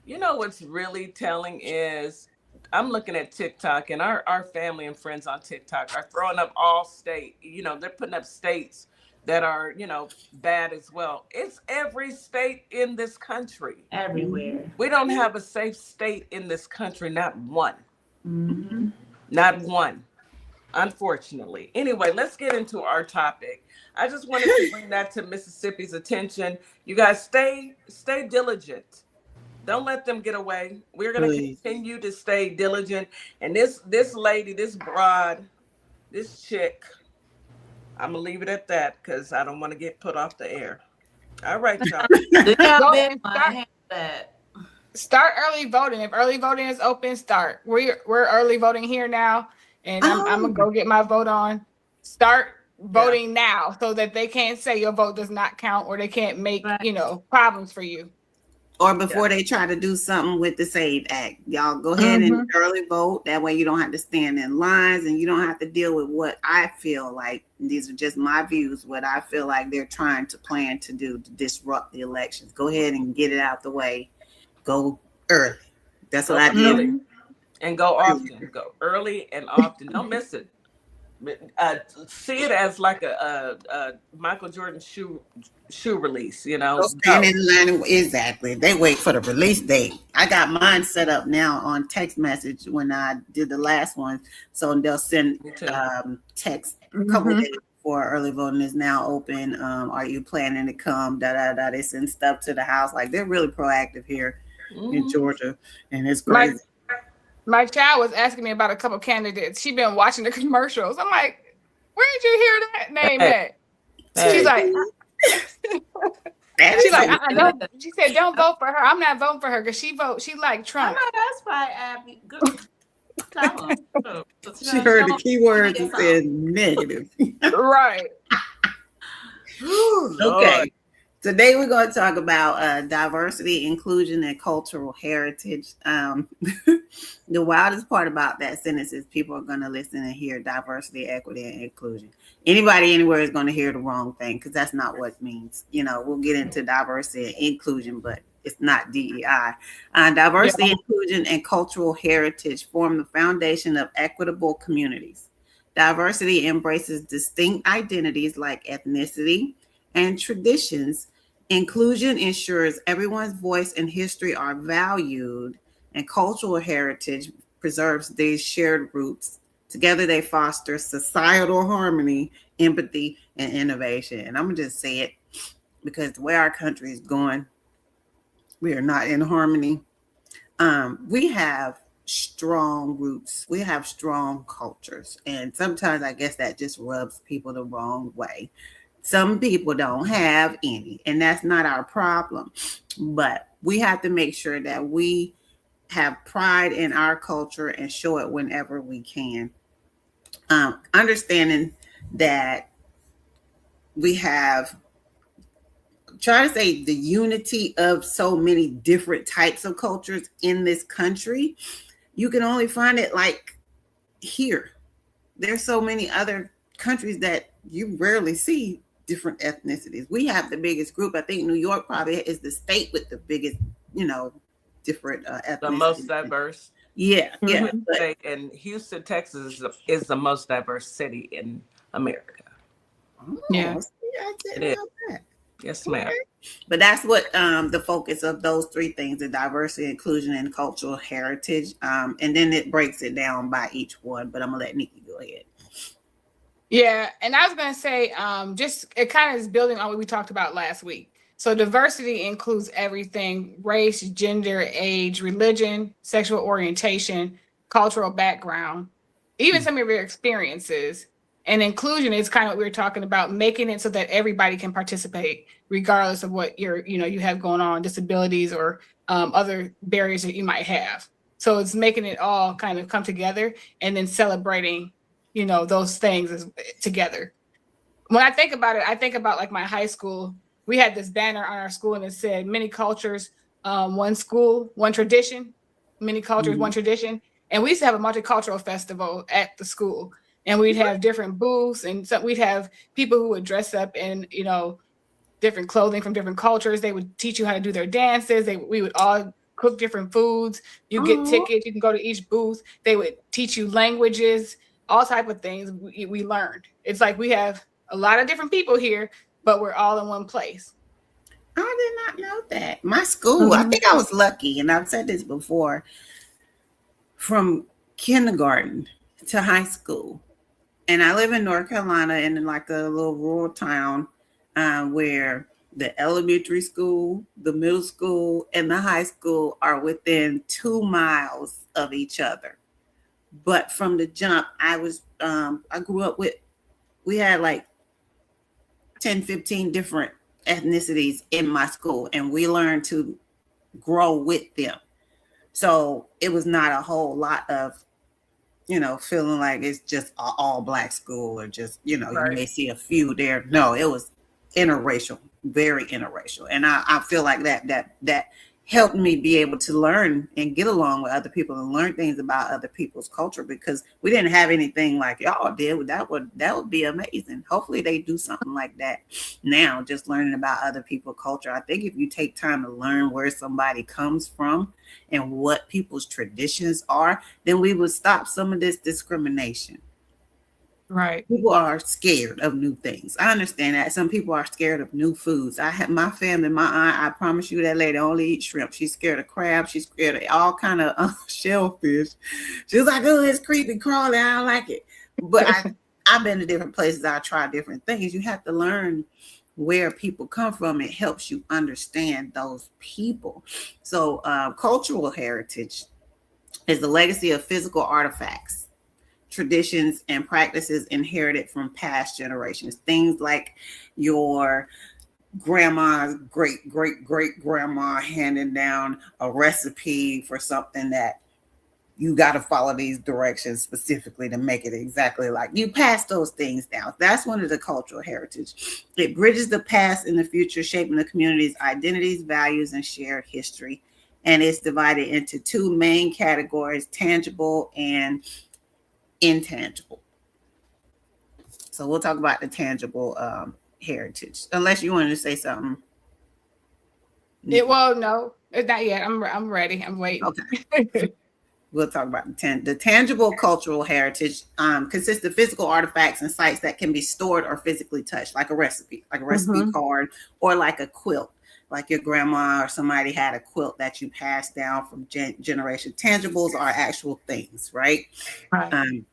what's really telling is I'm looking at TikTok, and our family and friends on TikTok are throwing up all state. They're putting up states that are, bad as well. It's every state in this country. Everywhere. We don't have a safe state in this country, not one. Not one, unfortunately. Anyway, let's get into our topic. I just wanted to bring that to Mississippi's attention. You guys stay diligent. Don't let them get away. We're going to continue to stay diligent. And this lady, this broad, this chick, I'm going to leave it at that because I don't want to get put off the air. All right, y'all. Start early voting. If early voting is open, start. We're early voting here now, and I'm going to go get my vote on. Start voting now so that they can't say your vote does not count or they can't make, problems for you. Or before they try to do something with the SAVE Act. Y'all go ahead and early vote. That way you don't have to stand in lines and you don't have to deal with what I feel like. These are just my views, what I feel like they're trying to plan to do to disrupt the elections. Go ahead and get it out the way. Go early. That's what I did. And go often. Go early and often. Don't miss it. see it as like a Michael Jordan shoe release, you know. Stand in line. Exactly. They wait for the release date. I got mine set up now on text message when I did the last one. So they'll send text a couple days before early voting is now open. Are you planning to come? They send stuff to the house. Like, they're really proactive here in Georgia. And it's crazy. My child was asking me about a couple candidates. She's been watching the commercials. I'm like, where did you hear that name at? She's like, I don't. She said, don't vote for her. I'm not voting for her because she like Trump. I know that's right, Abby. Good. She heard the keywords and said negative. Right. Okay. Today we're going to talk about diversity, inclusion, and cultural heritage. The wildest part about that sentence is people are going to listen and hear diversity, equity, and inclusion. Anybody anywhere is going to hear the wrong thing because that's not what it means. You know, we'll get into diversity and inclusion, but it's not DEI. Diversity, inclusion, and cultural heritage form the foundation of equitable communities. Diversity embraces distinct identities like ethnicity and traditions. Inclusion ensures everyone's voice and history are valued, and cultural heritage preserves these shared roots. Together, they foster societal harmony, empathy, and innovation. And I'm going to just say it because the way our country is going, we are not in harmony. We have strong roots. We have strong cultures. And sometimes I guess that just rubs people the wrong way. Some people don't have any, and that's not our problem. But we have to make sure that we have pride in our culture and show it whenever we can. Understanding that we have, try to say, the unity of so many different types of cultures in this country, you can only find it like here. There's so many other countries that you rarely see different ethnicities. We have the biggest group. I think New York probably is the state with the biggest, different ethnicities. The most diverse. Yeah. And Houston, Texas is the most diverse city in America. Yeah. It is. Yes, ma'am. But that's what the focus of those three things: the diversity, inclusion, and cultural heritage. And then it breaks it down by each one. But I'm gonna let Nikki go ahead. Yeah, and I was going to say, just it kind of is building on what we talked about last week. So diversity includes everything: race, gender, age, religion, sexual orientation, cultural background, even some of your experiences. And inclusion is kind of what we were talking about, making it so that everybody can participate, regardless of what you have going on, disabilities or other barriers that you might have. So it's making it all kind of come together and then celebrating those things together. When I think about it, I think about like my high school. We had this banner on our school and it said, many cultures, one school, one tradition, many cultures, one tradition. And we used to have a multicultural festival at the school, and we'd have different booths, and so we'd have people who would dress up in, different clothing from different cultures. They would teach you how to do their dances. We would all cook different foods. You get tickets, you can go to each booth. They would teach you languages, all type of things we learned. It's like we have a lot of different people here, but we're all in one place. I did not know that. My school, I think I was lucky, and I've said this before, from kindergarten to high school. And I live in North Carolina in like a little rural town where the elementary school, the middle school, and the high school are within 2 miles of each other. But from the jump, I grew up with, we had like 10, 15 different ethnicities in my school, and we learned to grow with them. So it was not a whole lot of, feeling like it's just an all black school or just, you may see a few there. No, it was interracial, very interracial. And I feel like that helped me be able to learn and get along with other people and learn things about other people's culture, because we didn't have anything like y'all did. That would be amazing. Hopefully they do something like that now, just learning about other people's culture. I think if you take time to learn where somebody comes from and what people's traditions are, then we would stop some of this discrimination. Right. People are scared of new things. I understand that. Some people are scared of new foods. I have my family, my aunt, I promise you that lady only eats shrimp. She's scared of crab. She's scared of all kind of shellfish. She's like, oh, it's creepy crawly. I don't like it. But I've been to different places. I try different things. You have to learn where people come from. It helps you understand those people. So cultural heritage is the legacy of physical artifacts, traditions, and practices inherited from past generations. Things like your grandma's great grandma handing down a recipe for something that you got to follow these directions specifically to make it exactly like you pass those things down. That's one of the cultural heritage. It bridges the past and the future, shaping the community's identities, values, and shared history. And it's divided into two main categories: tangible and intangible. So we'll talk about the tangible heritage, unless you wanted to say something. Well, no, not yet. I'm ready. I'm waiting. Okay. We'll talk about the tangible cultural heritage. Consists of physical artifacts and sites that can be stored or physically touched, like a recipe card, or like a quilt. Like your grandma or somebody had a quilt that you passed down from generation. Tangibles are actual things, right? Right.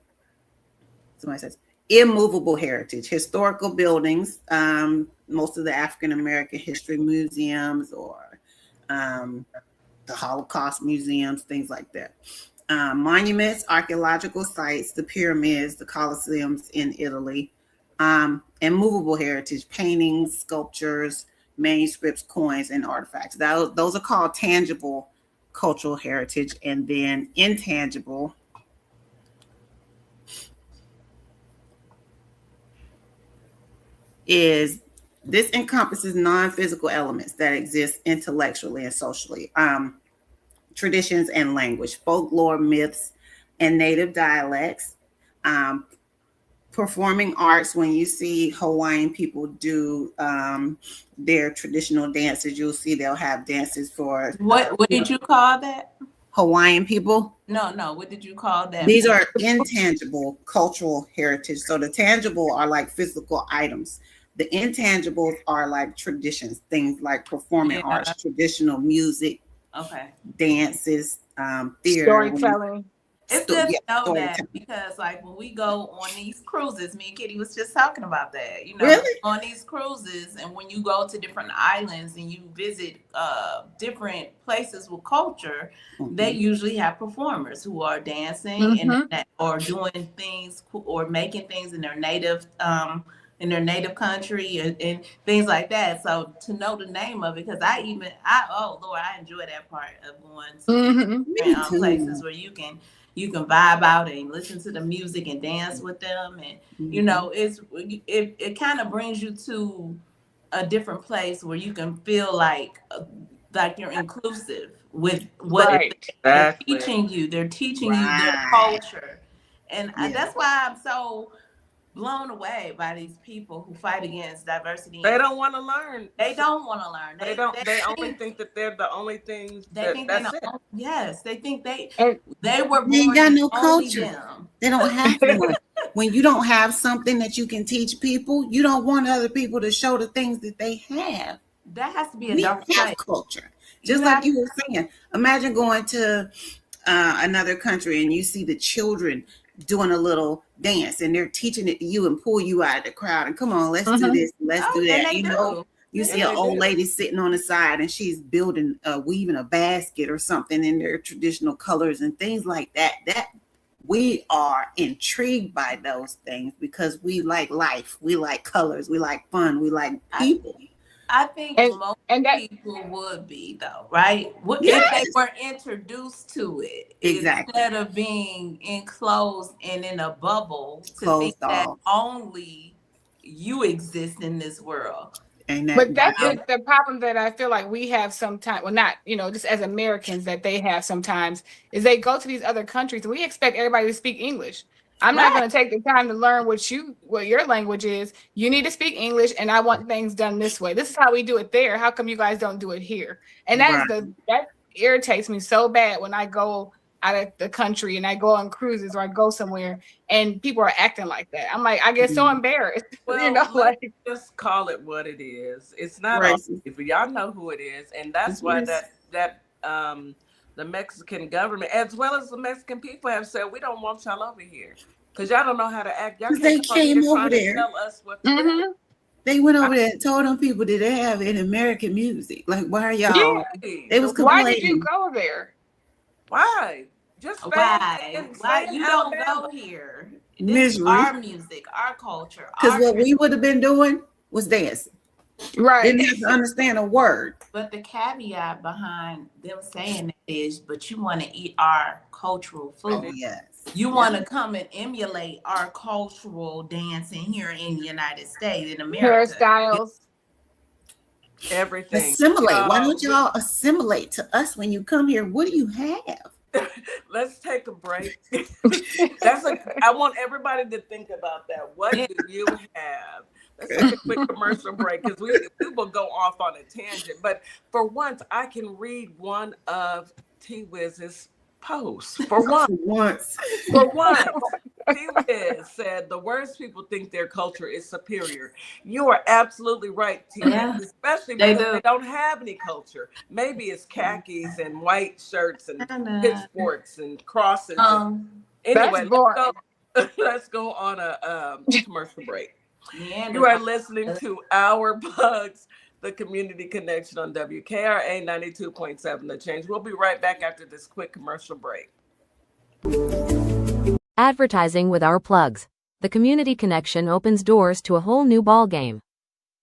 Somebody says immovable heritage, historical buildings, most of the African American history museums or the Holocaust museums, things like that. Monuments, archaeological sites, the pyramids, the Colosseums in Italy. And movable heritage, paintings, sculptures, manuscripts, coins, and artifacts. Those are called tangible cultural heritage. And then intangible is this encompasses non-physical elements that exist intellectually and socially. Traditions and language, folklore, myths, and native dialects. Performing arts, when you see Hawaiian people do their traditional dances, you'll see they'll have dances for What did you call that? Hawaiian people. No, what did you call that? These are intangible cultural heritage. So the tangible are like physical items. The intangibles are like traditions, things like performing arts, traditional music, dances, theater, storytelling. It's good to know that, because like when we go on these cruises, me and Kitty was just talking about that, really? On these cruises, and when you go to different islands and you visit different places with culture, they usually have performers who are dancing and or doing things or making things in their native country and things like that. So to know the name of it, because I enjoy that part of going to different places where you can vibe out and listen to the music and dance with them, and it kind of brings you to a different place where you can feel like you're inclusive with what they're teaching you. They're teaching you their culture, and that's why I'm so blown away by these people who fight against diversity. They don't want to learn. They don't want to learn. They only think that they're the only things. They think they know. Yes, they think they were born. They ain't got no culture. Them. They don't have one. When you don't have something that you can teach people, you don't want other people to show the things that they have. That has to be a dark place. Culture. Just like you were saying. Imagine going to another country and you see the children doing a little dance and they're teaching it to you and pull you out of the crowd and come on, let's do this, let's do that. You see an old lady sitting on the side and she's weaving a basket or something in their traditional colors and things like that. That we are intrigued by those things because we like life, we like colors, we like fun, we like people. I think most people would be, though, right? If they were introduced to it, instead of being enclosed and in a bubble, to think that only you exist in this world. But that's the problem that I feel like we have sometimes. Well, not just as Americans that they have sometimes is they go to these other countries and we expect everybody to speak English. I'm not going to take the time to learn what your language is. You need to speak English, and I want things done this way. This is how we do it there. How come you guys don't do it here? And that irritates me so bad when I go out of the country and I go on cruises or I go somewhere and people are acting like that. I'm like, I get so embarrassed. Well, You know, let's like, just call it what it is. It's not Racist. all people. Y'all know who it is, and that's why the Mexican government, as well as the Mexican people, have said we don't want y'all over here because y'all don't know how to act. Y'all 'Cause they come over here came over trying to there. tell us what to do. They went over there and told them people that they have in American music. Like, why are y'all? They was why did you complaining. go there? Why? Just stay Why you in don't Alabama. go here? This is Misery. our music, our culture. Because what we would have been doing was dancing. Right. Didn't have to understand a word. But the caveat behind them saying that is, but you want to eat our cultural food. Oh, yes. You want to come and emulate our cultural dancing here in the United States, in America. Hairstyles. Everything. Assimilate. Why don't y'all assimilate to us when you come here? What do you have? Let's take a break. I want everybody to think about that. What do you have? Let's take a quick commercial break because we will go off on a tangent. But for once, I can read one of T-Wiz's posts. For once. T-Wiz said the worst people think their culture is superior. You are absolutely right, T-Wiz, especially because they don't have any culture. Maybe it's khakis and white shirts and pitchforks and crosses. Anyway, let's go on a commercial break. You are listening to Our Plugs, the community connection on WKRA 92.7 The Change. We'll be right back after this quick commercial break. Advertising with Our Plugs, the community connection opens doors to a whole new ballgame.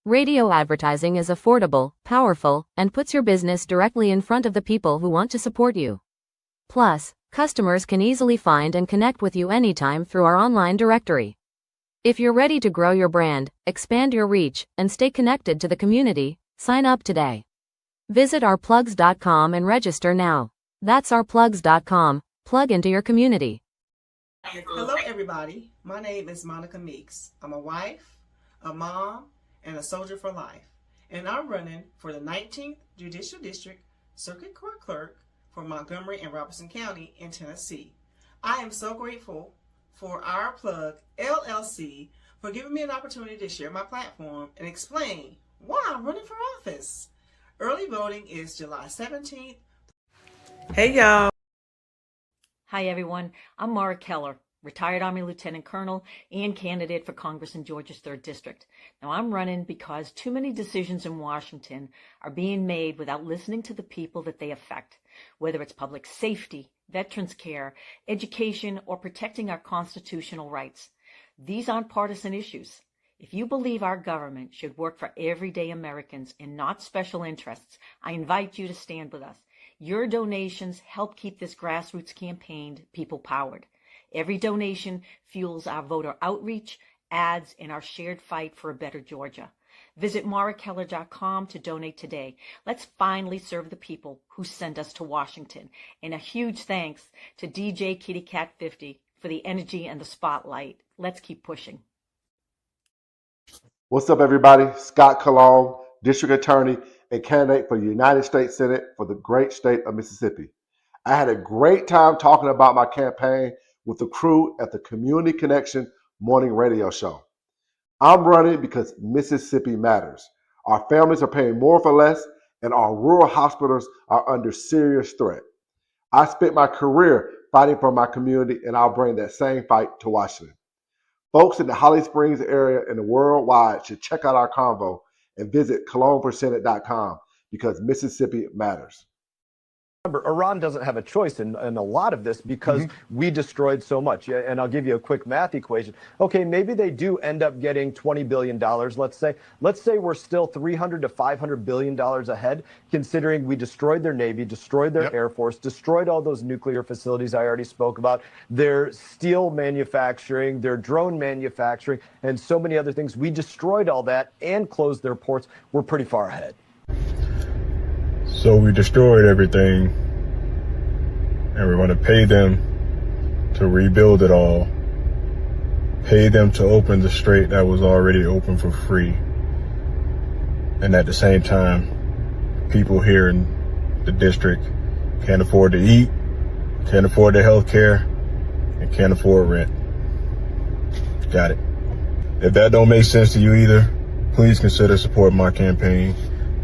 Radio advertising is affordable, powerful, and puts your business directly in front of the people who want to support you. Plus, customers can easily find and connect with you anytime through our online directory. If you're ready to grow your brand, expand your reach, and stay connected to the community, sign up today. Visit ourplugs.com and register now. That's ourplugs.com. Plug into your community. Hello, everybody. My name is Monica Meeks. I'm a wife, a mom, and a soldier for life. And I'm running for the 19th Judicial District Circuit Court Clerk for Montgomery and Robertson County in Tennessee. I am so grateful for Our Plug LLC for giving me an opportunity to share my platform and explain why I'm running for office. Early voting is July 17th. Hey, y'all. Hi, everyone. I'm Mara Keller, retired Army Lieutenant Colonel and candidate for Congress in Georgia's 3rd District. Now, I'm running because too many decisions in Washington are being made without listening to the people that they affect, whether it's public safety, veterans care, education, or protecting our constitutional rights. These aren't partisan issues. If you believe our government should work for everyday Americans and not special interests, I invite you to stand with us. Your donations help keep this grassroots campaign people-powered. Every donation fuels our voter outreach, ads, and our shared fight for a better Georgia. Visit marakeller.com to donate today. Let's finally serve the people who send us to Washington. And a huge thanks to DJ Kitty Cat 50 for the energy and the spotlight. Let's keep pushing. What's up, everybody? Scott Cologne, District Attorney and candidate for the United States Senate for the great state of Mississippi. I had a great time talking about my campaign with the crew at the Community Connection morning radio show. I'm running because Mississippi matters. Our families are paying more for less, and our rural hospitals are under serious threat. I spent my career fighting for my community, and I'll bring that same fight to Washington. Folks in the Holly Springs area and the worldwide should check out our convo and visit cologneforsenate.com because Mississippi matters. Remember, Iran doesn't have a choice in a lot of this because we destroyed so much. And I'll give you a quick math equation. Okay, maybe they do end up getting $20 billion, let's say. Let's say we're still $300 to $500 billion ahead, considering we destroyed their Navy, destroyed their Air Force, destroyed all those nuclear facilities I already spoke about, their steel manufacturing, their drone manufacturing, and so many other things. We destroyed all that and closed their ports. We're pretty far ahead. So we destroyed everything, and we're going to pay them to rebuild it all, pay them to open the strait that was already open for free. And at the same time, people here in the district can't afford to eat, can't afford their health care, and can't afford rent. Got it. If that don't make sense to you either, please consider supporting my campaign.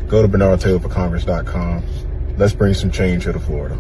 Go to BernardTaylorForCongress.com. Let's bring some change here to Florida.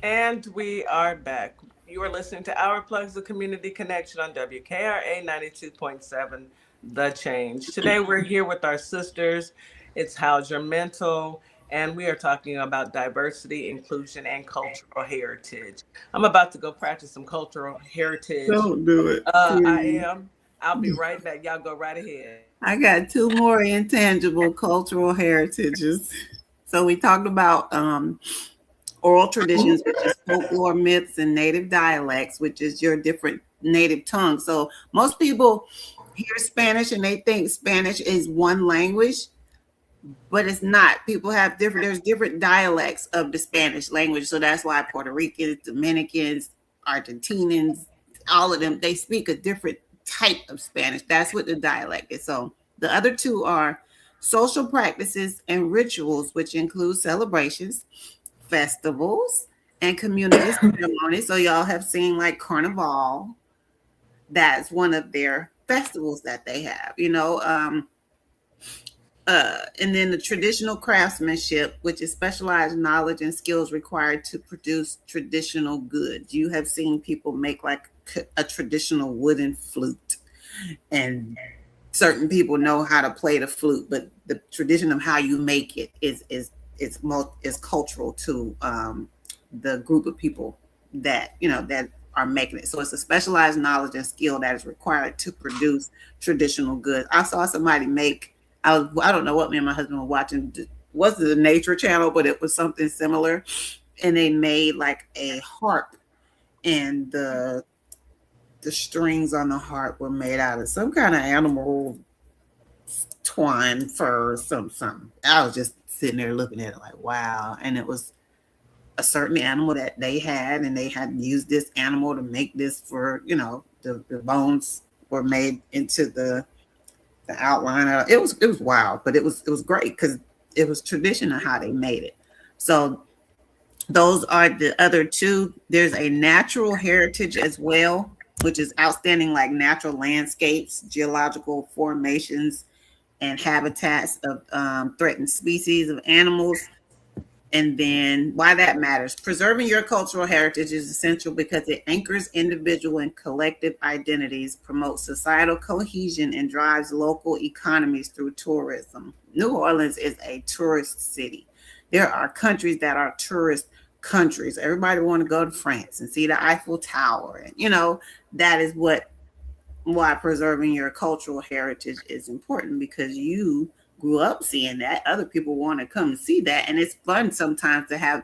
And we are back. You are listening to Our Plugs, the Community Connection on WKRA 92.7, The Change. Today we're here with our sisters. It's How's Your Mental, and we are talking about diversity, inclusion, and cultural heritage. I'm about to go practice some cultural heritage. Don't do it. I am. I'll be right back. Y'all go right ahead. I got two more intangible cultural heritages. So we talked about oral traditions, which is folklore, myths, and native dialects, which is your different native tongue. So most people hear Spanish and they think Spanish is one language, but it's not. People have there's different dialects of the Spanish language. So that's why Puerto Ricans, Dominicans, Argentinians, all of them, they speak a different type of Spanish. That's what the dialect is. So the other two are social practices and rituals, which include celebrations, festivals, and community ceremonies. So y'all have seen like Carnival. That's one of their festivals that they have, and then the traditional craftsmanship, which is specialized knowledge and skills required to produce traditional goods. You have seen people make like a traditional wooden flute, and certain people know how to play the flute, but the tradition of how you make it is cultural to the group of people that that are making it. So it's a specialized knowledge and skill that is required to produce traditional goods. I saw somebody make, I don't know what me and my husband were watching. Was it the Nature Channel? But it was something similar, and they made like a harp, and the strings on the harp were made out of some kind of animal twine, fur, something. I was just sitting there looking at it like, wow. And it was a certain animal that they had, and they had used this animal to make this for, the bones were made into the outline. It was wild, but it was great because it was tradition of how they made it. So those are the other two. There's a natural heritage as well, which is outstanding, like natural landscapes, geological formations, and habitats of threatened species of animals. And then why that matters. Preserving your cultural heritage is essential because it anchors individual and collective identities, promotes societal cohesion, and drives local economies through tourism. New Orleans is a tourist city. There are countries that are tourist countries. Everybody want to go to France and see the Eiffel Tower. And, that is why preserving your cultural heritage is important, because you grew up seeing that. Other people want to come and see that. And it's fun sometimes to have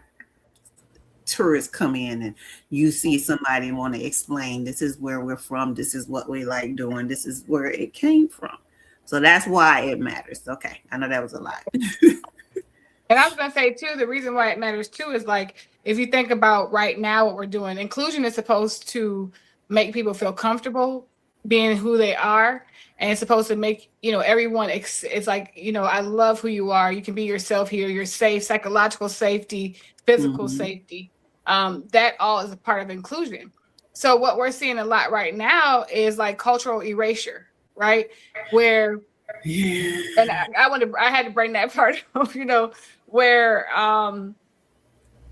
tourists come in and you see somebody and want to explain, this is where we're from. This is what we like doing. This is where it came from. So that's why it matters. Okay. I know that was a lot. And I was going to say, too, the reason why it matters, too, is like, if you think about right now what we're doing, inclusion is supposed to make people feel comfortable being who they are. And it's supposed to make, everyone, it's like, I love who you are. You can be yourself here. You're safe, psychological safety, physical safety. That all is a part of inclusion. So what we're seeing a lot right now is like cultural erasure, right? Where, and I had to bring that part up, where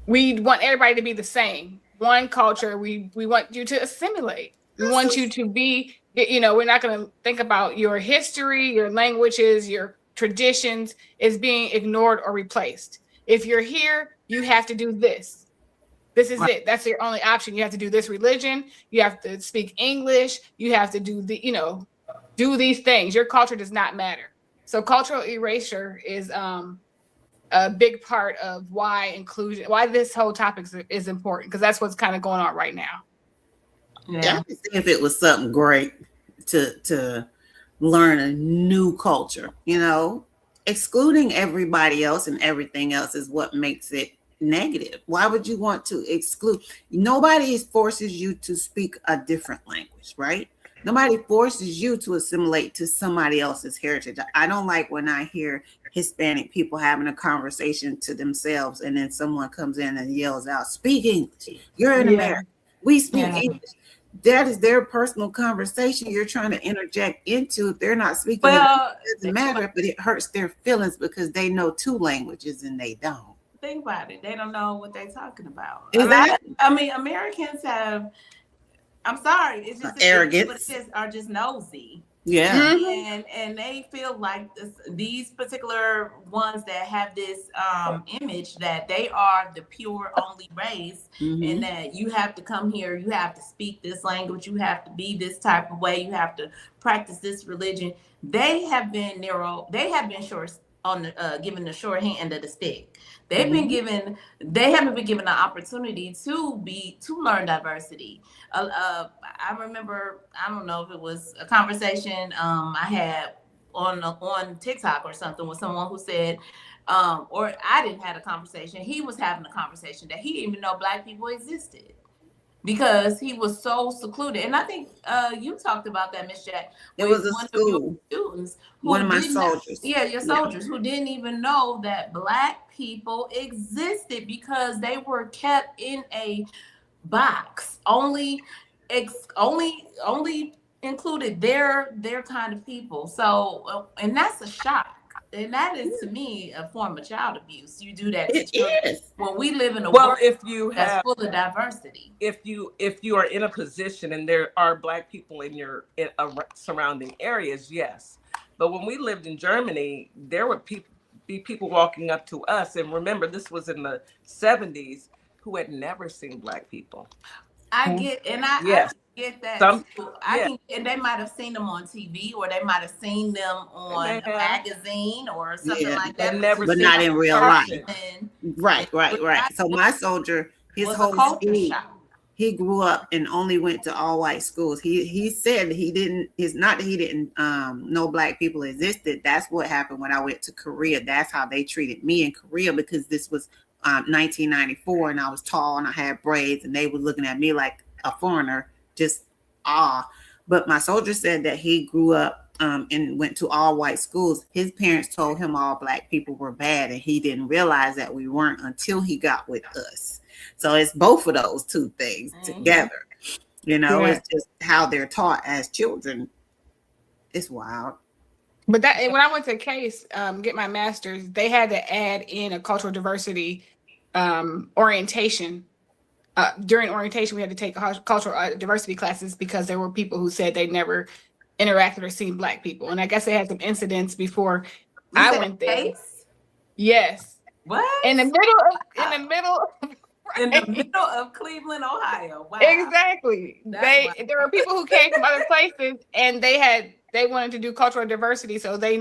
we want everybody to be the same. One culture, we want you to assimilate. We want you to be, we're not going to think about your history, your languages, your traditions is being ignored or replaced. If you're here, you have to do this. This is it. That's your only option. You have to do this religion. You have to speak English. You have to do do these things. Your culture does not matter. So cultural erasure is a big part of why this whole topic is important, because that's what's kind of going on right now. Yeah, I could see if it was something great to learn a new culture, excluding everybody else and everything else is what makes it negative. Why would you want to exclude? Nobody forces you to speak a different language, right? Nobody forces you to assimilate to somebody else's heritage. I don't like when I hear Hispanic people having a conversation to themselves, and then someone comes in and yells out, "Speak English. You're in America. We speak English." That is their personal conversation you're trying to interject into. If they're not speaking, it doesn't matter, but it hurts their feelings because they know 2 languages and they don't. Think about it. They don't know what they're talking about. Exactly. I mean, Americans have, I'm sorry, it's just arrogance. Are just nosy. Yeah. And they feel like these particular ones that have this image that they are the pure only race, and that you have to come here, you have to speak this language, you have to be this type of way, you have to practice this religion. They have been short on the given the short hand of the stick. They haven't been given the opportunity to learn diversity. I remember, I don't know if it was a conversation I had on TikTok or something with someone who said, or I didn't have a conversation. He was having a conversation that he didn't even know Black people existed because he was so secluded. And I think you talked about that, MrsJack. It was a school. Students, one of my soldiers. Your soldiers who didn't even know that Black people existed because they were kept in a box. Only included their kind of people. So, and that's a shock. And that is, to me, a form of child abuse. You do that to children. When we live in a world that's full of diversity. If you are in a position and there are Black people in your surrounding areas, yes. But when we lived in Germany, there would be people walking up to us. And remember, this was in the 70s, who had never seen Black people. I get that too. And they might have seen them on TV, or they might have seen them on a magazine or something like that. But not in real life. Right. So my soldier, his whole school, he grew up and only went to all white schools. He said it's not that he didn't know Black people existed. That's what happened when I went to Korea. That's how they treated me in Korea, because this was 1994 and I was tall and I had braids and they were looking at me like a foreigner, just But my soldier said that he grew up and went to all white schools. His parents told him all Black people were bad, and he didn't realize that we weren't until he got with us. So it's both of those 2 things together. It's just how they're taught as children. It's wild. But when I went to Case, get my master's, they had to add in a cultural diversity orientation. During orientation, we had to take cultural diversity classes because there were people who said they never interacted or seen Black people. And I guess they had some incidents before I went there. Case? Yes. What? In the middle of Cleveland, Ohio. Wow. Exactly. There were people who came from other places, and they wanted to do cultural diversity, so they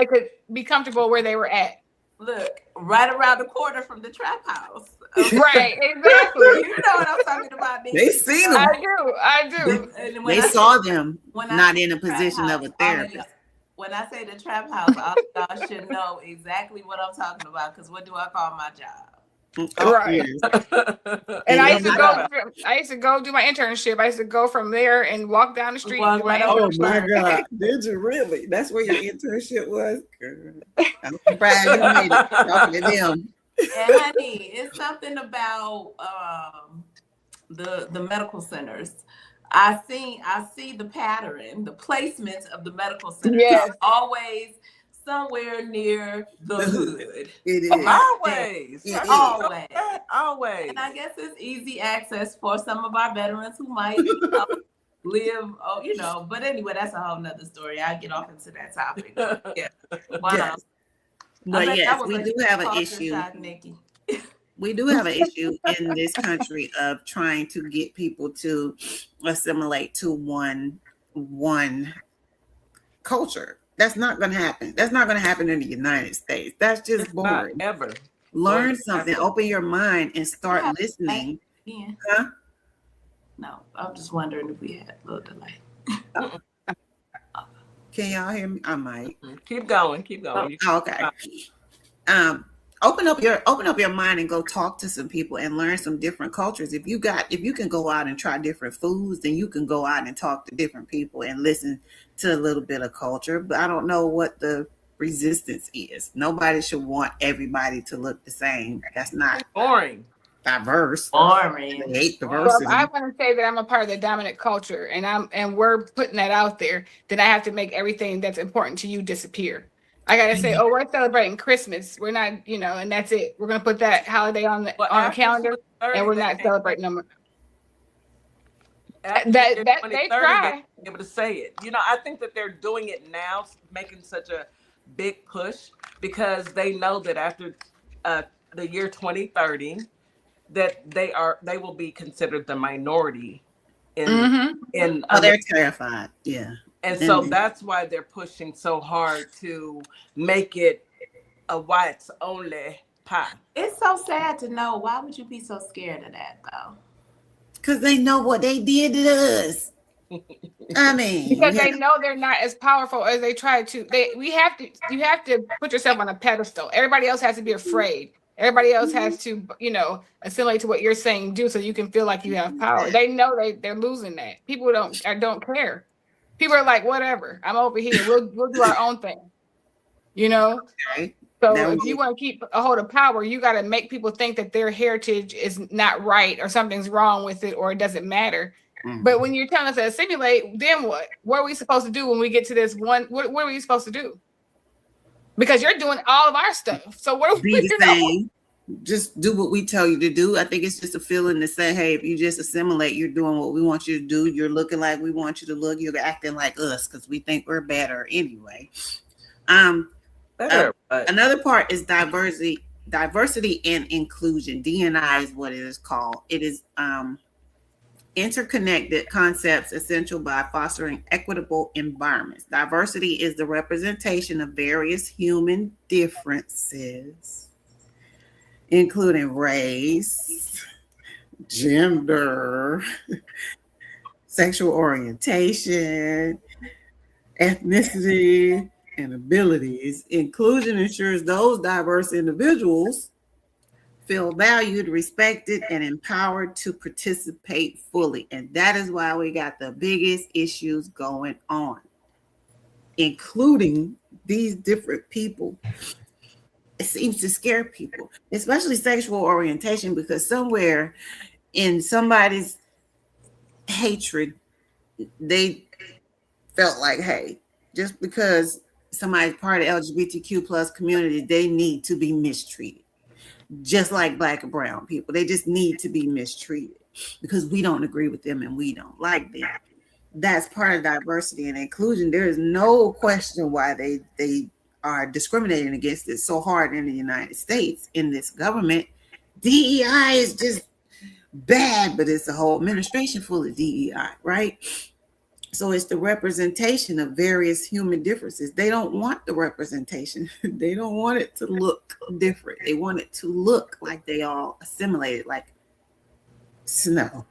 could be comfortable where they were at. Look, right around the corner from the trap house. Okay. Right, exactly. You know what I'm talking about, Nikki. They seen them. I do. They saw them not in a position of a therapist. When I say the trap house, all y'all should know exactly what I'm talking about, because what do I call my job? Right. And I used to go do my internship. I used to go from there and walk down the street. Oh my God. Did you really? That's where your internship was? Girl. I'm surprised you made it. Talking to them. And honey, it's something about the medical centers. I see the pattern, the placements of the medical centers. Yes. Always somewhere near the hood. It is. Always. And I guess it's easy access for some of our veterans who might live, but anyway, that's a whole nother story. I'll get off into that topic. Yeah. Wow. But yes, we do have an issue. Nikki. We do have an issue in this country of trying to get people to assimilate to one culture. That's not going to happen. That's not going to happen in the United States. That's just boring. Not ever. Learn something. Open your mind and start listening. Huh? No, I'm just wondering if we had a little delay. Can y'all hear me? I might. Keep going. Oh, okay. Open up your mind and go talk to some people and learn some different cultures. If you can go out and try different foods, then you can go out and talk to different people and listen to a little bit of culture. But I don't know what the resistance is. Nobody should want everybody to look the same. That's not boring. Diverse. Boring. They hate Well, diversity. if I want to say that I'm a part of the dominant culture and we're putting that out there, then I have to make everything that's important to you disappear. I gotta say, oh, we're celebrating Christmas. We're not, and that's it. We're gonna put that holiday on the calendar, and we're not celebrating no more. That they try. Be able to say it. I think that they're doing it now, making such a big push because they know that after the year 2030, that they will be considered the minority in they're terrified. Yeah. And so that's why they're pushing so hard to make it a whites only pie. It's so sad to know. Why would you be so scared of that though? Because they know what they did to us. I mean, because they know they're not as powerful as they try to. You have to put yourself on a pedestal. Everybody else has to be afraid. Everybody else has to, assimilate to what you're saying, do so you can feel like you have power. They know they're losing that. People don't care. People are like, whatever. I'm over here. We'll do our own thing. Right. So if you want to keep a hold of power, you got to make people think that their heritage is not right or something's wrong with it or it doesn't matter. Mm-hmm. But when you're telling us to assimilate, then what? What are we supposed to do when we get to this one? What are we supposed to do? Because you're doing all of our stuff. So what are we doing? Just do what we tell you to do. I think it's just a feeling to say, hey, if you just assimilate, you're doing what we want you to do. You're looking like we want you to look. You're acting like us because we think we're better anyway. Another part is diversity and inclusion. D&I is what it is called. It is interconnected concepts essential by fostering equitable environments. Diversity is the representation of various human differences, including race, gender, sexual orientation, ethnicity, and abilities. Inclusion ensures those diverse individuals feel valued, respected, and empowered to participate fully. And that is why we got the biggest issues going on, including these different people. It seems to scare people, especially sexual orientation, because somewhere in somebody's hatred, they felt like, hey, just because somebody's part of LGBTQ plus community, they need to be mistreated. Just like Black and brown people, they just need to be mistreated because we don't agree with them and we don't like them. That's part of diversity and inclusion. There is no question why they are discriminating against it so hard in the United States, in this government. DEI is just bad, but it's a whole administration full of DEI, right? So it's the representation of various human differences. They don't want the representation. They don't want it to look different. They want it to look like they all assimilated, like snow,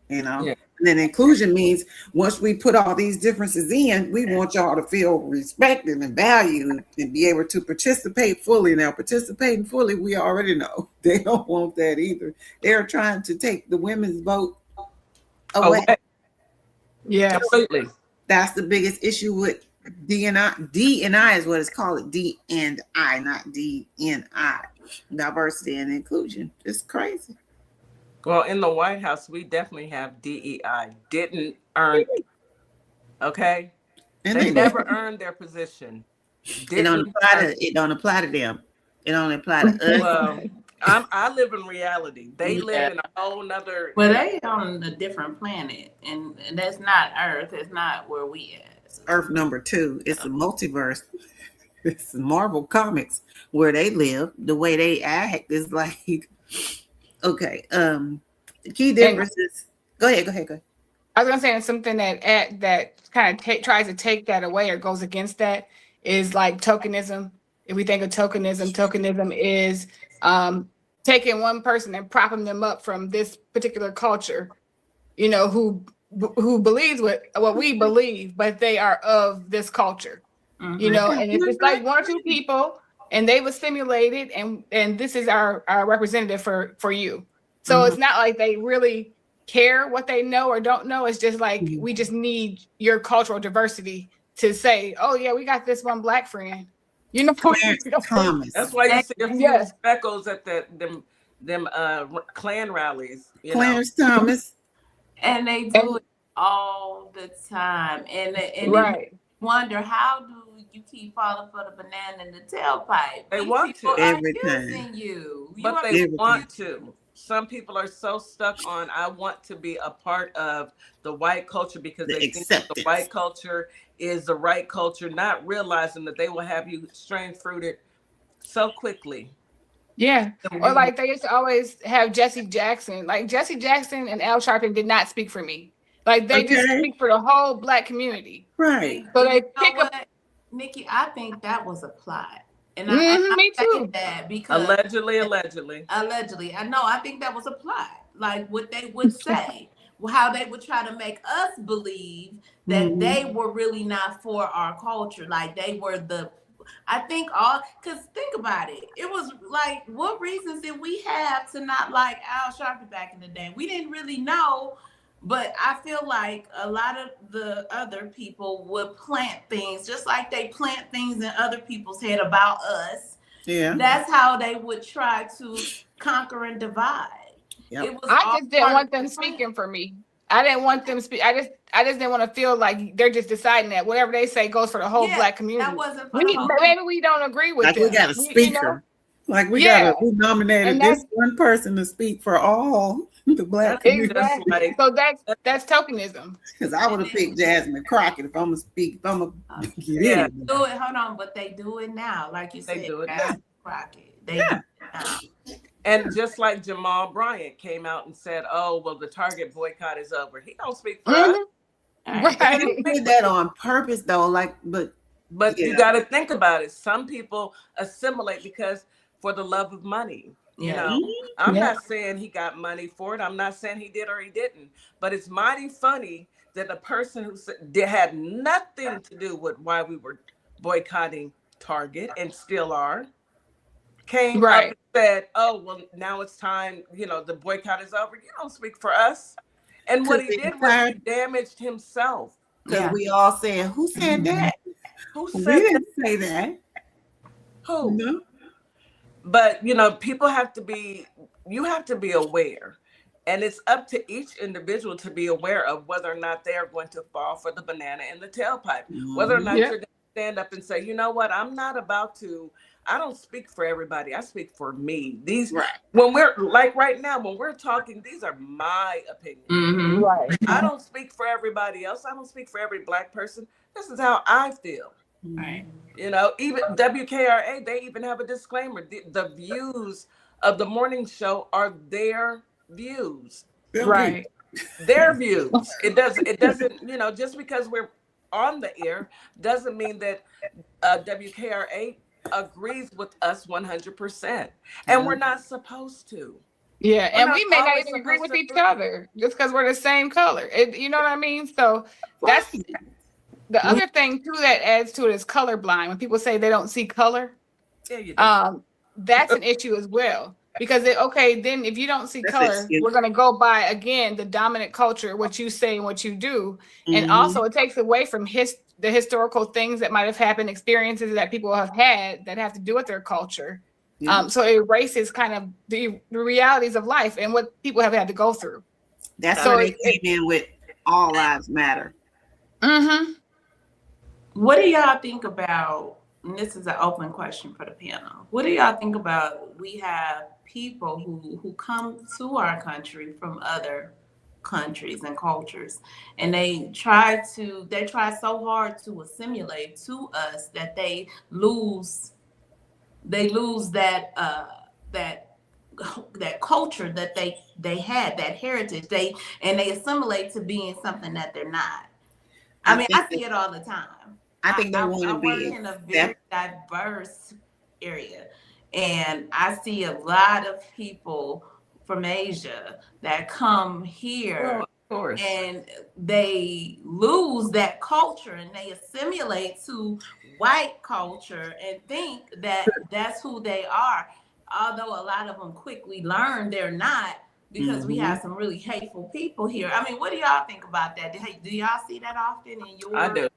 Yeah. And then inclusion means once we put all these differences in, we want y'all to feel respected and valued and be able to participate fully. Now, participating fully, we already know they don't want that either. They're trying to take the women's vote away. Okay. Yeah, absolutely. That's the biggest issue with D&I. D&I is what it's called. D&I, not D&I. Diversity and inclusion. It's crazy. Well, in the White House, we definitely have DEI. Didn't earn it. Okay? And they never earned their position. It don't apply to them. It don't apply to us. Well, I live in reality. They live in a whole nother. Well, they on a different planet, and that's not Earth. It's not where we at. So. Earth number 2. It's a multiverse. It's Marvel Comics where they live. The way they act is like, okay. The key differences. Go ahead. I was gonna say something that kind of tries to take that away or goes against that is like tokenism. If we think of tokenism is taking one person and propping them up from this particular culture, who believes what we believe, but they are of this culture, and it's just like one or two people, and they've assimilated, and this is our representative for you. So It's not like they really care what they know or don't know. It's just like we just need your cultural diversity to say, oh yeah, we got this one Black friend. You know, Clarence Thomas. That's why you see a few Yeah. speckles at them Klan rallies. You know, Clarence Thomas. And they do it all the time. And it Right. wonder, how do you keep falling for the banana in the tailpipe? They These want people to. are Every time. using you. but are they Every want to. Some people are so stuck on, I want to be a part of the white culture because The they think that the acceptance. white culture is the right culture, not realizing that they will have you strange fruited so quickly. Yeah. Or like they used to always have Jesse Jackson. Like Jesse Jackson and Al Sharpton did not speak for me. Like they just Okay. speak for the whole Black community. Right. So they You know pick up. what, Nikki? I think that was a plot. And Me I say too. that because Allegedly. I know, I think that was a plot. Like what they would say, how they would try to make us believe that they were really not for our culture. Like they were because think about it. It was like, what reasons did we have to not like Al Sharpton back in the day? We didn't really know. But I feel like a lot of the other people would plant things, just like they plant things in other people's head about us. Yeah. That's how they would try to conquer and divide. Yep. I just didn't want them speaking for me. I didn't want them speak. I just didn't want to feel like they're just deciding that whatever they say goes for the whole Black community. That wasn't for the whole Maybe we don't agree with Like them. we got a speaker. Like we nominated this one person to speak for all the Black community. Exactly. So that's tokenism. Because I would have picked Jasmine Crockett if I'm gonna speak. If I'm gonna do it. Hold on, but they do it now, like you said. They do it Jasmine Crockett. They do it now. And just like Jamal Bryant came out and said, "Oh, well, the Target boycott is over." He don't speak for us. Right. He did that on purpose, though. Like, but you got to think about it. Some people assimilate because for the love of money. You know, I'm not saying he got money for it. I'm not saying he did or he didn't. But it's mighty funny that a person who had nothing to do with why we were boycotting Target and still are, came up and said, "Oh, well, now it's time. You know, the boycott is over. You don't speak for us." And what he did was he damaged himself. Because we all said, "Who said that? Who we said didn't say that? Who?" No. But you know, people have to be. You have to be aware, and it's up to each individual to be aware of whether or not they are going to fall for the banana in the tailpipe. Whether or not you're going to stand up and say, "You know what? I'm not about to." I don't speak for everybody. I speak for me. When we're like right now, when we're talking, these are my opinions. Right. I don't speak for everybody else. I don't speak for every Black person. This is how I feel. Right. You know, even WKRA, they even have a disclaimer. The views of the morning show are their views. Right. Their views. It doesn't, you know, just because we're on the air doesn't mean that WKRA agrees with us 100%. And we're not supposed to. Yeah, and we may not even agree with each other just because we're the same color. You know what I mean? So that's the other thing too that adds to it is colorblind. When people say they don't see color, that's an issue as well. Because then if you don't see color, we're going to go by again the dominant culture, what you say and what you do, and also it takes away from the historical things that might have happened, experiences that people have had that have to do with their culture. So it erases kind of the realities of life and what people have had to go through. That's why they came in with All Lives Matter. What do y'all think about, and this is an open question for the panel, what do y'all think about, we have people who come to our country from other countries and cultures, and they try so hard to assimilate to us that they lose that culture that they had, that heritage, they assimilate to being something that they're not. I mean, I see it all the time. I think they want to be. I work in a very diverse area, and I see a lot of people from Asia that come here, of course, and they lose that culture and they assimilate to white culture and think that that's who they are. Although a lot of them quickly learn they're not, because we have some really hateful people here. I mean, what do y'all think about that? Do y'all see that often in your? I do.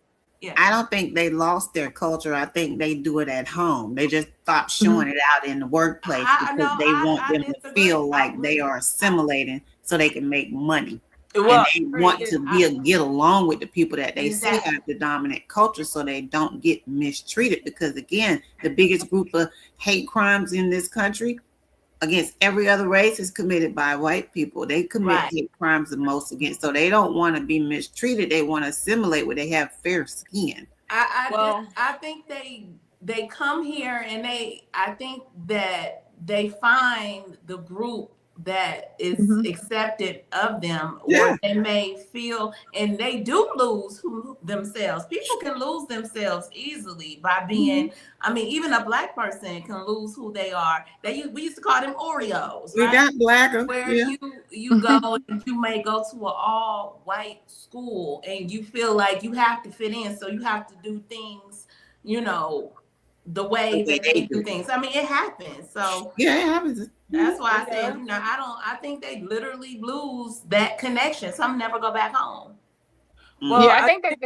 I don't think they lost their culture. I think they do it at home. They just stopped showing it out in the workplace because they want them to feel like they are assimilating so they can make money. Well, and they want to get along with the people that they see have the dominant culture so they don't get mistreated. Because again, the biggest group of hate crimes in this country against every other race is committed by white people. They commit hate crimes the most against, so they don't want to be mistreated. They want to assimilate where they have fair skin. I think they come here and I think that they find the group that is accepted of them, or they may feel, and they do lose themselves. People can lose themselves easily by being, I mean, even a black person can lose who they are. We used to call them Oreos. We got blacker. Where you go and you may go to an all white school and you feel like you have to fit in, so you have to do things, you know, the way that they do things. I mean, it happens. So it happens. That's why I said, you know, I think they literally lose that connection. Some never go back home. Well, I think that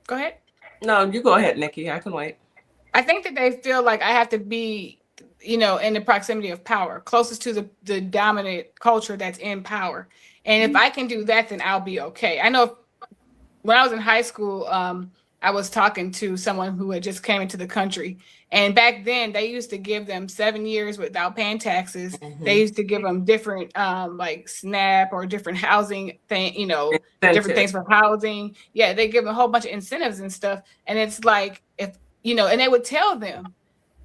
go ahead. No, you go ahead, Nikki. I can wait. I think that they feel like I have to be, you know, in the proximity of power, closest to the dominant culture that's in power. And if I can do that, then I'll be okay. I know when I was in high school, I was talking to someone who had just came into the country. And back then they used to give them 7 years without paying taxes. They used to give them different like SNAP or different housing thing, you know, different things for housing. Yeah, they give them a whole bunch of incentives and stuff. And it's like, if, you know, and they would tell them,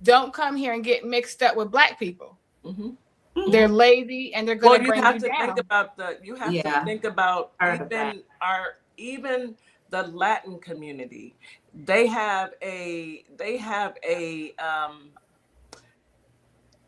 don't come here and get mixed up with black people. They're lazy and they're going to bring you down. You have to think about even the Latin community. They have a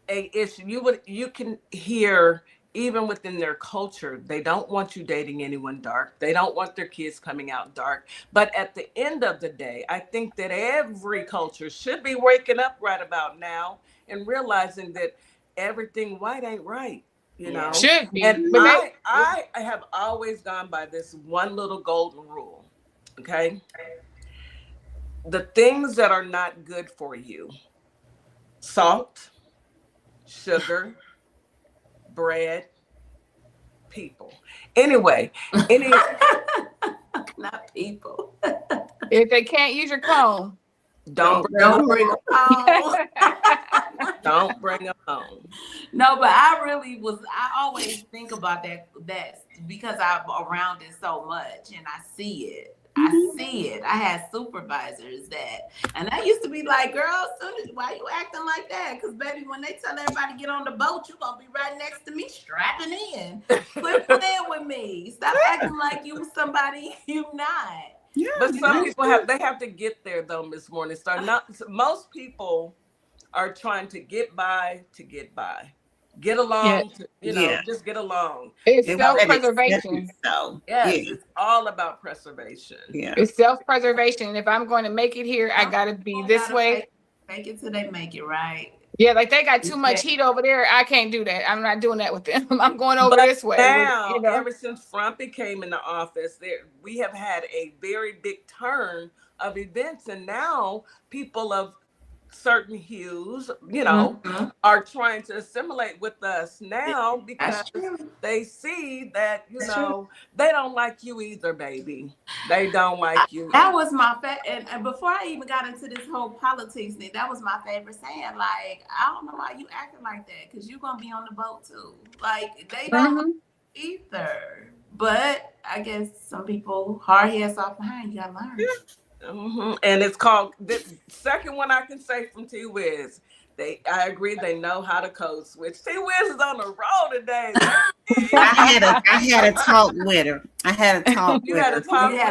issue. You can hear even within their culture, they don't want you dating anyone dark. They don't want their kids coming out dark. But at the end of the day, I think that every culture should be waking up right about now and realizing that everything white ain't right. You know, should be. And I have always gone by this one little golden rule. Okay. The things that are not good for you: salt, sugar, bread, people. Anyway, not people. If they can't use your comb, don't bring them home. Don't bring them home. No, but I always think about that because I'm around it so much and I see it. I had supervisors and I used to be like, girl, why you acting like that? Because baby, when they tell everybody to get on the boat, you're going to be right next to me strapping in. Quit playing with me. Stop acting like you somebody you not. Yeah, but some people have to get there though, Miss Morningstar. Most people are trying to get by. Get along, just get along. It's self-preservation. It's all about preservation. Yeah, it's self-preservation. If I'm going to make it here, I gotta be this way. Make it till they make it, right? Yeah, like they got too much heat over there. I can't do that. I'm not doing that with them. I'm going over this way. Now, ever since Frumpy came into office, we have had a very big turn of events, and now people of certain hues, are trying to assimilate with us now because they see that, they don't like you either, baby. They don't like you. That was my and before I even got into this whole politics thing, that was my favorite saying. Like, I don't know why you acting like that, because you're going to be on the boat too. Like, they don't either. But I guess some people, hard head, soft behind, you got to learn. And it's called, the second one I can say from T-Wiz, I agree, they know how to code switch. T-Wiz is on the road today. I had a talk with her. You had a talk with her.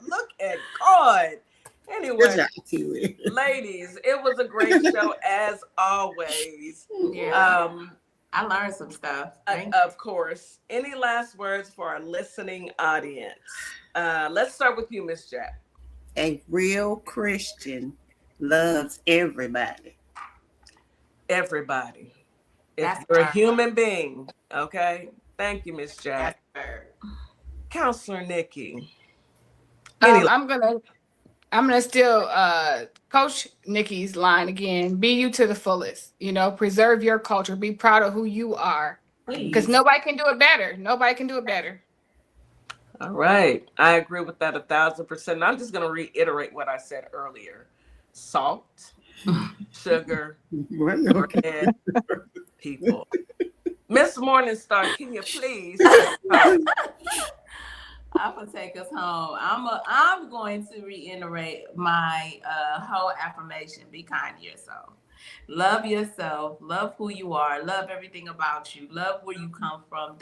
Look at God. Anyway, ladies, it was a great show as always. I learned some stuff. Of course. Any last words for our listening audience? Let's start with you, MrsJack. A real Christian loves everybody. Everybody. If you're a human being, okay? Thank you, MrsJack. Counselor Nikki. I'm gonna still coach Nikki's line again. Be you to the fullest. You know, preserve your culture. Be proud of who you are. Because nobody can do it better. Nobody can do it better. All right. I agree with that 1,000%. I'm just going to reiterate what I said earlier. Salt, sugar, bread, people. Miss Morningstar, can you please? I'm gonna take us home. I'm going to reiterate my whole affirmation. Be kind to yourself. Love yourself. Love who you are. Love everything about you. Love where you come from.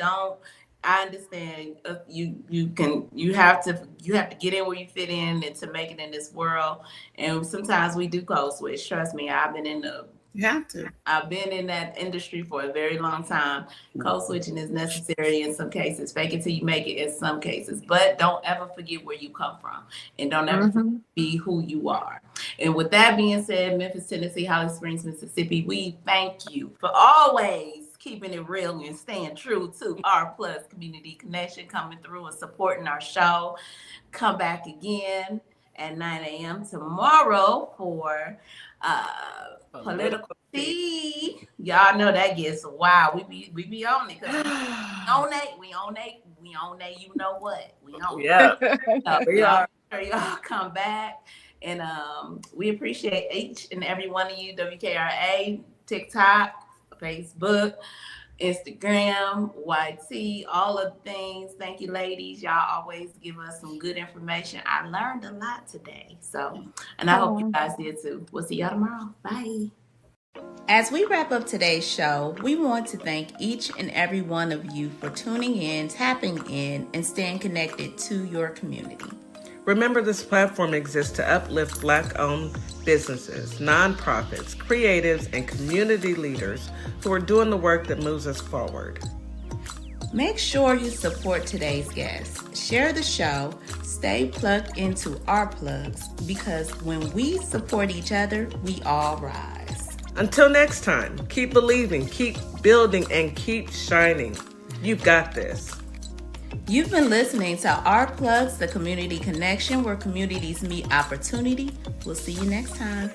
I understand you have to get in where you fit in and to make it in this world. And sometimes we do code switch. Trust me, You have to. I've been in that industry for a very long time. Code switching is necessary in some cases. Fake it till you make it in some cases. But don't ever forget where you come from. And don't ever be who you are. And with that being said, Memphis, Tennessee, Holly Springs, Mississippi, we thank you for always keeping it real and staying true to our plus community connection, coming through and supporting our show. Come back again at 9 a.m. tomorrow for political tea. Y'all know that gets wild. We be on it because we own it. You know what? We own it. Yeah. Y'all come back. And we appreciate each and every one of you. WKRA, TikTok, Facebook, Instagram, YT, all of the things. Thank you, ladies. Y'all always give us some good information. I learned a lot today. And I hope you guys did too. We'll see y'all tomorrow. Bye. As we wrap up today's show, we want to thank each and every one of you for tuning in, tapping in, and staying connected to your community. Remember, this platform exists to uplift Black-owned businesses, nonprofits, creatives, and community leaders who are doing the work that moves us forward. Make sure you support today's guests. Share the show. Stay plugged into our plugs because when we support each other, we all rise. Until next time, keep believing, keep building, and keep shining. You've got this. You've been listening to Our Plugs, the community connection where communities meet opportunity. We'll see you next time.